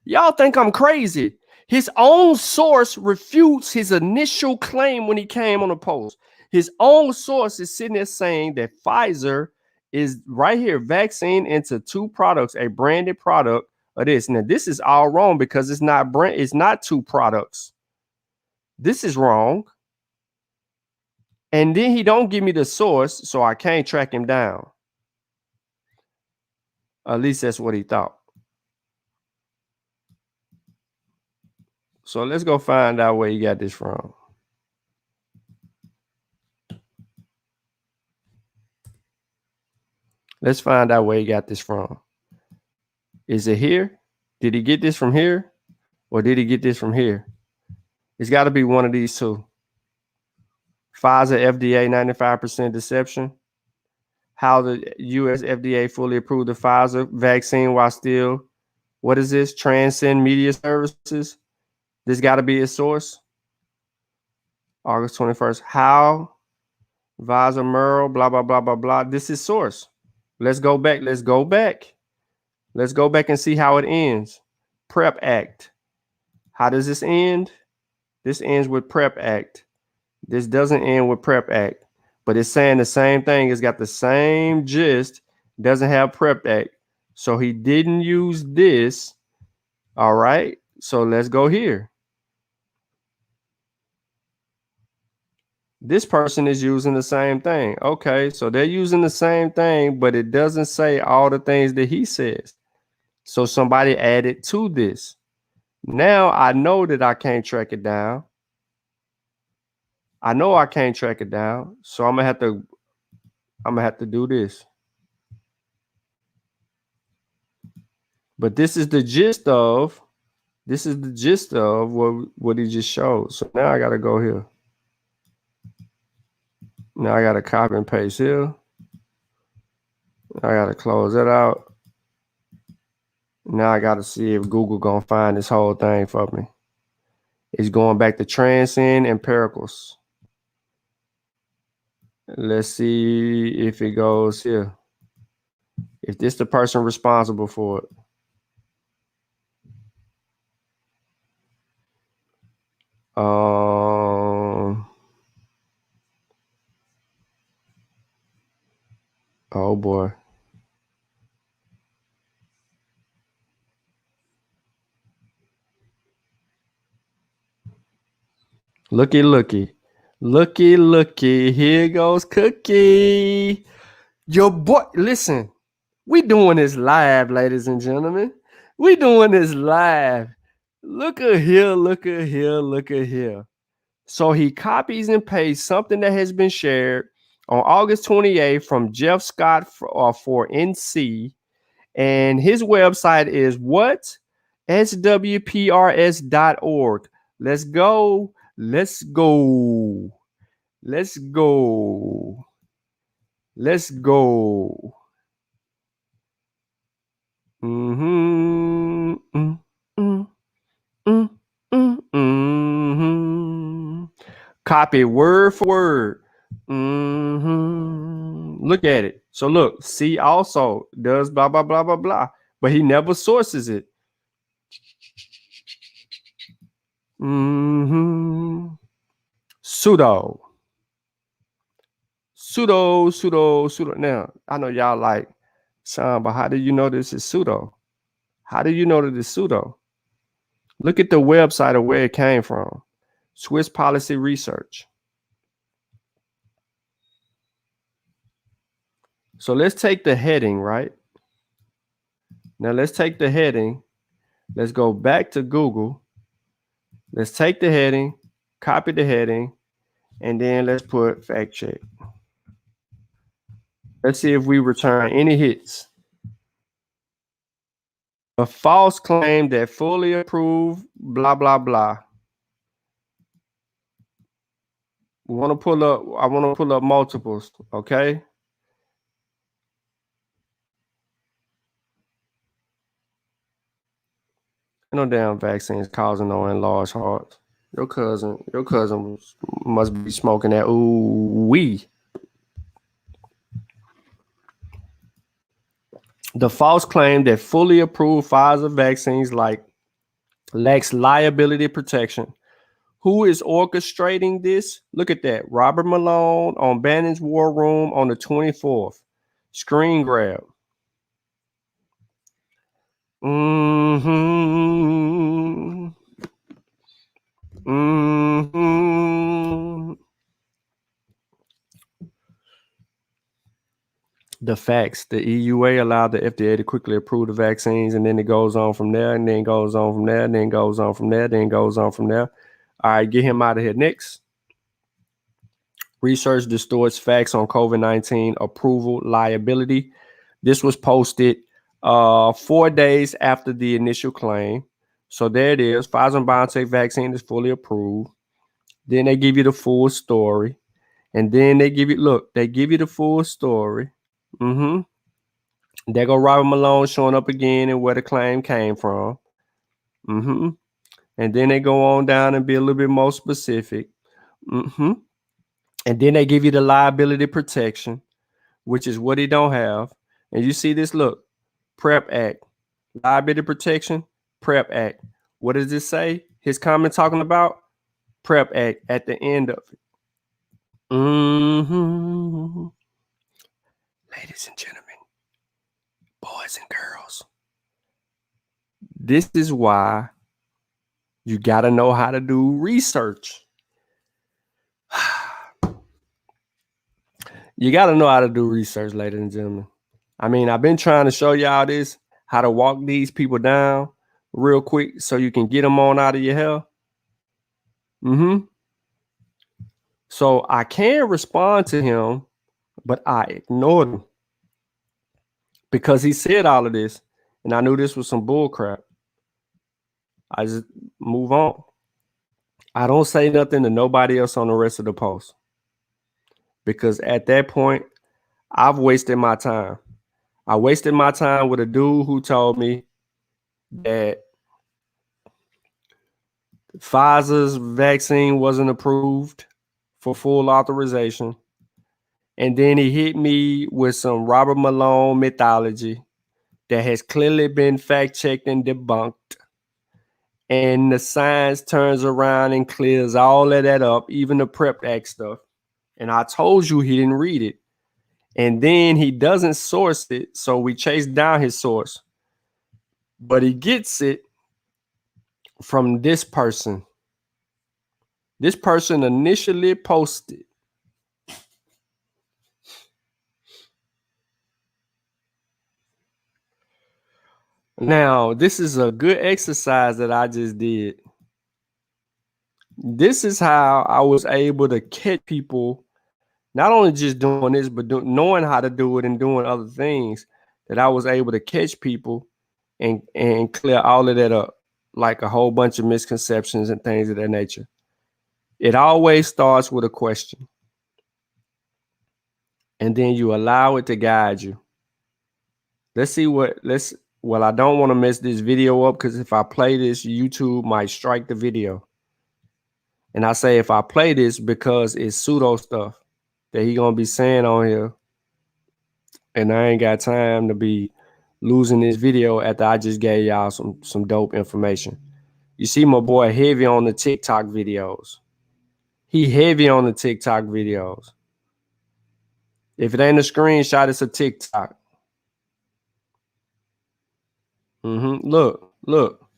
Y'all think I'm crazy. His own source refutes his initial claim when he came on the post. His own source is sitting there saying that Pfizer is right here, vaccine into 2 products, a branded product of this. Now, this is all wrong because it's not 2 products. This is wrong. And then he don't give me the source, so I can't track him down. At least that's what he thought. So let's go find out where he got this from. Let's find out where he got this from. Is it here? Did he get this from here? Or did he get this from here? It's got to be one of these two. Pfizer FDA 95% deception. How the US FDA fully approved the Pfizer vaccine while still, what is this? Transcend Media Services. This got to be a source. August 21st. How Pfizer Merle, blah, blah, blah, blah, blah. This is source. Let's go back. Let's go back. Let's go back and see how it ends. PrEP Act. How does this end? This ends with PrEP Act. This doesn't end with PrEP Act, but it's saying the same thing. It's got the same gist. Doesn't have PrEP Act. So he didn't use this. All right. So let's go here. This person is using the same thing. Okay. So they're using the same thing, but it doesn't say all the things that he says. So somebody added to this. Now I know that I can't track it down. I know I can't track it down, so I'm gonna have to do this. But this is the gist of what he just showed. So now I gotta go here. Now I gotta copy and paste here. I gotta close that out. Now I gotta see if Google gonna find this whole thing for me. It's going back to transcend empiricals. Let's see if it goes here. If this the person responsible for it. Oh boy. Looky. Here goes Cookie. Your boy, listen, we doing this live, ladies and gentlemen. We doing this live. Look at here. So he copies and pastes something that has been shared on August 28th from Jeff Scott for NC. And his website is what? swprs.org. Let's go. Copy word for word. Look at it. So look, C also does blah, blah, blah, blah, blah. But he never sources it. Pseudo. Now, I know y'all like, Sean, but how do you know this is pseudo? How do you know that it's pseudo? Look at the website of where it came from. Swiss Policy Research. So let's take the heading, right? Now let's take the heading. Let's go back to Google. Let's take the heading, copy the heading, and then let's put fact check. Let's see if we return any hits. A false claim that fully approved, blah, blah, blah. I want to pull up multiples, okay? No damn vaccines causing no enlarged hearts. Your cousin must be smoking that ooh-wee. The false claim that fully approved Pfizer vaccines lacks liability protection. Who is orchestrating this? Look at that. Robert Malone on Bannon's War Room on the 24th. Screen grab. The facts. The EUA allowed the FDA to quickly approve the vaccines, and then it goes on from there, and then goes on from there, and then goes on from there, then goes on from there. All right, get him out of here. Next. Research distorts facts on COVID-19 approval liability. This was posted 4 days after the initial claim. So there it is. Pfizer and BioNTech vaccine is fully approved. Then they give you the full story. And then they give you the full story. There go Robert Malone showing up again and where the claim came from. And then they go on down and be a little bit more specific. And then they give you the liability protection, which is what he don't have. And you see this, look, PrEP Act, liability protection, PrEP Act. What does this say? His comment talking about PrEP Act at the end of it. Ladies and gentlemen, boys and girls, this is why you got to know how to do research. You got to know how to do research, ladies and gentlemen. I mean, I've been trying to show y'all this, how to walk these people down real quick so you can get them on out of your hair. So I can respond to him, but I ignored him because he said all of this, and I knew this was some bull crap. I just move on. I don't say nothing to nobody else on the rest of the post because at that point, I've wasted my time. I wasted my time with a dude who told me that Pfizer's vaccine wasn't approved for full authorization. And then he hit me with some Robert Malone mythology that has clearly been fact-checked and debunked. And the science turns around and clears all of that up, even the PrEP Act stuff. And I told you he didn't read it. And then he doesn't source it, so we chase down his source. But he gets it from this person. This person initially posted. Now, this is a good exercise that I just did. This is how I was able to catch people, not only just doing this, but knowing how to do it and doing other things, that I was able to catch people and clear all of that up, like a whole bunch of misconceptions and things of that nature. It always starts with a question, and then you allow it to guide you. Well, I don't want to mess this video up because if I play this, YouTube might strike the video. And I say if I play this because it's pseudo stuff that he gonna be saying on here, and I ain't got time to be losing this video after I just gave y'all some dope information. You see my boy heavy on the TikTok videos. He heavy on the TikTok videos. If it ain't a screenshot, it's a TikTok. Look.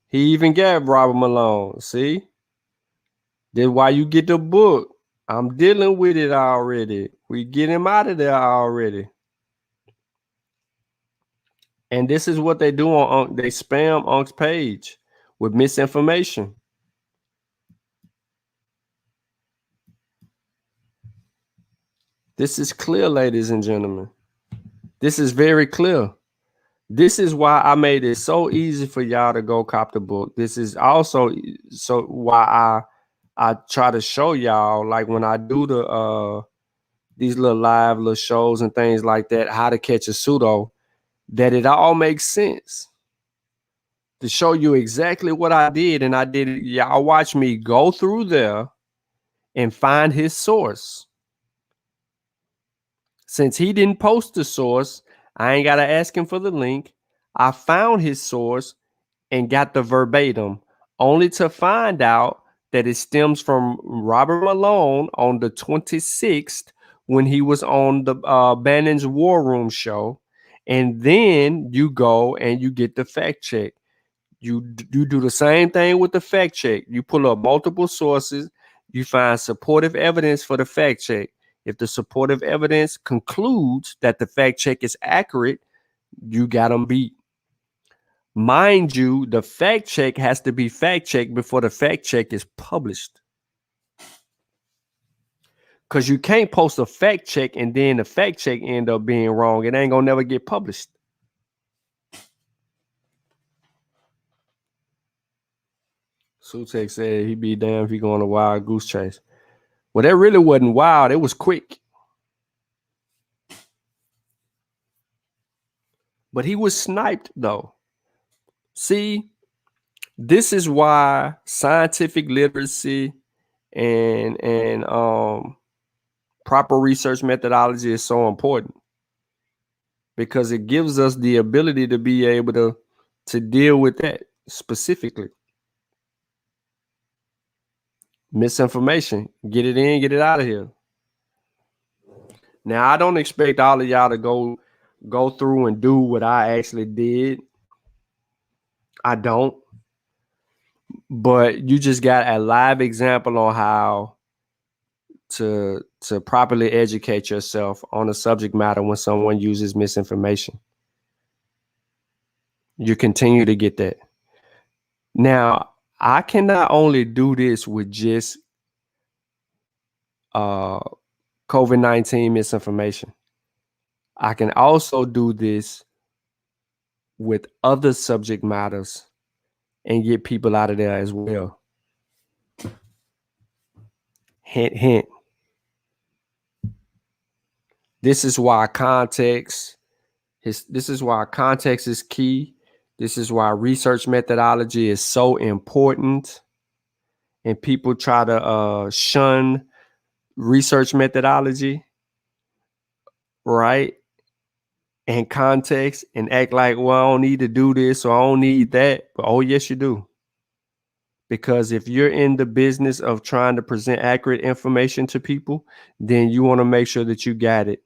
He even got Robert Malone. See? That's why you get the book. I'm dealing with it already. We get him out of there already. And this is what they do on Unc. They spam Unc's page with misinformation. This is clear, ladies and gentlemen. This is very clear. This is why I made it so easy for y'all to go cop the book. This is also so why I try to show y'all, like when I do these little live little shows and things like that, how to catch a pseudo, that it all makes sense. To show you exactly what I did, and I did it. Y'all watch me go through there and find his source. Since he didn't post the source, I ain't got to ask him for the link. I found his source and got the verbatim, only to find out that it stems from Robert Malone on the 26th when he was on the Bannon's War Room show. And then you go and you get the fact check. You do the same thing with the fact check. You pull up multiple sources. You find supportive evidence for the fact check. If the supportive evidence concludes that the fact check is accurate, you got them beat. Mind you, the fact check has to be fact checked before the fact check is published. Because you can't post a fact check and then the fact check end up being wrong. It ain't gonna never get published. Sutek said he'd be damned if he go on a wild goose chase. Well, that really wasn't wild. It was quick. But he was sniped though. See, this is why scientific literacy and proper research methodology is so important, because it gives us the ability to be able to deal with that specifically. Misinformation, get it in, get it out of here. Now, I don't expect all of y'all to go through and do what I actually did. I don't. But you just got a live example on how to properly educate yourself on a subject matter when someone uses misinformation. You continue to get that. Now, I can not only do this with just COVID-19 misinformation. I can also do this with other subject matters and get people out of there as well. Hint, hint. This is why context is key. This is why research methodology is so important. And people try to shun research methodology, right? And context, and act like, well, I don't need to do this or I don't need that. But oh, yes, you do. Because if you're in the business of trying to present accurate information to people, then you want to make sure that you got it.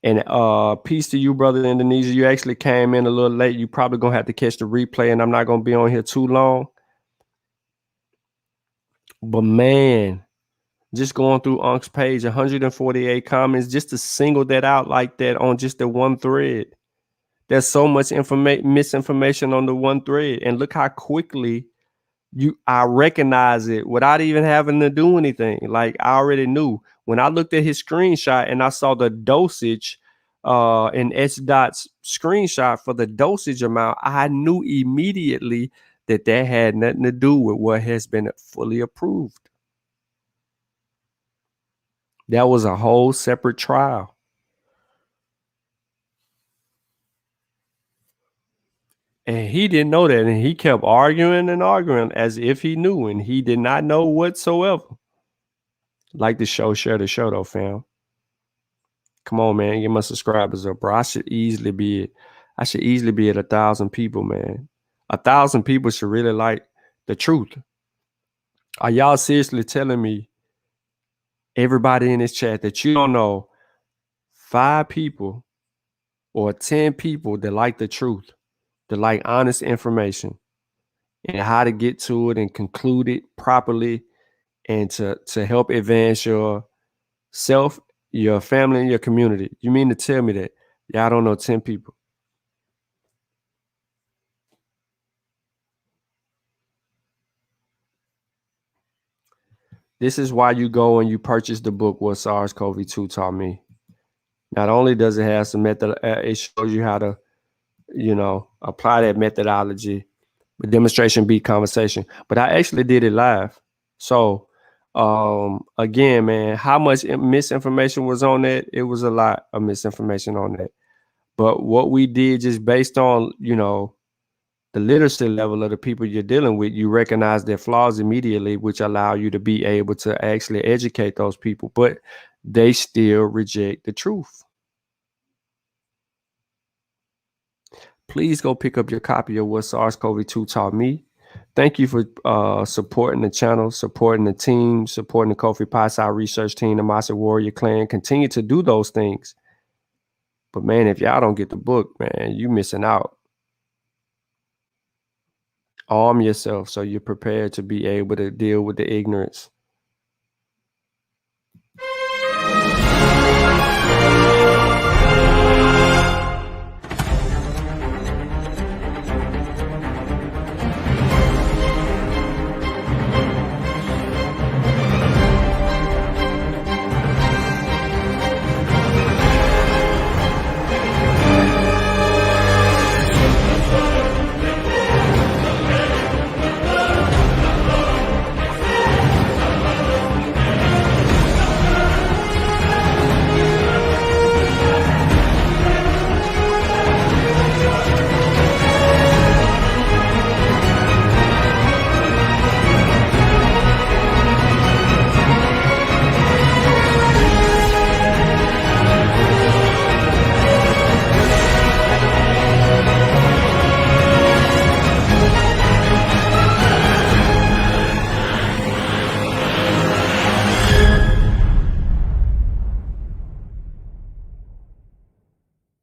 And peace to you, brother Indonesia. You actually came in a little late. You probably gonna have to catch the replay, and I'm not gonna be on here too long. But man, just going through Unc's page, 148 comments, just to single that out like that on just the one thread. There's so much misinformation on the one thread, and look how quickly I recognize it without even having to do anything. Like, I already knew when I looked at his screenshot and I saw the dosage in S Dot's screenshot for the dosage amount, I knew immediately that had nothing to do with what has been fully approved. That was a whole separate trial. And he didn't know that, and he kept arguing and arguing as if he knew, and he did not know whatsoever. Like the show, share the show though, fam. Come on, man, get my subscribers up, bro. I should easily be at 1,000 people, man. 1,000 people should really like the truth. Are y'all seriously telling me, everybody in this chat, that you don't know 5 people or 10 people that like the truth, that like honest information, and how to get to it and conclude it properly, and to help advance yourself, your family, and your community? You mean to tell me that y'all don't know 10 people? This is why you go and you purchase the book, What SARS-CoV-2 Taught Me. Not only does it have some method, it shows you how to, apply that methodology with demonstration beat conversation. But I actually did it live. So again, man, how much misinformation was on that? It was a lot of misinformation on that. But what we did, just based on, the literacy level of the people you're dealing with, you recognize their flaws immediately, which allow you to be able to actually educate those people, but they still reject the truth. Please go pick up your copy of What SARS-CoV-2 Taught Me. Thank you for supporting the channel, supporting the team, supporting the Kofi Pi research team, the Masa Warrior Clan. Continue to do those things. But man, if y'all don't get the book, man, you missing out. Arm yourself so you're prepared to be able to deal with the ignorance.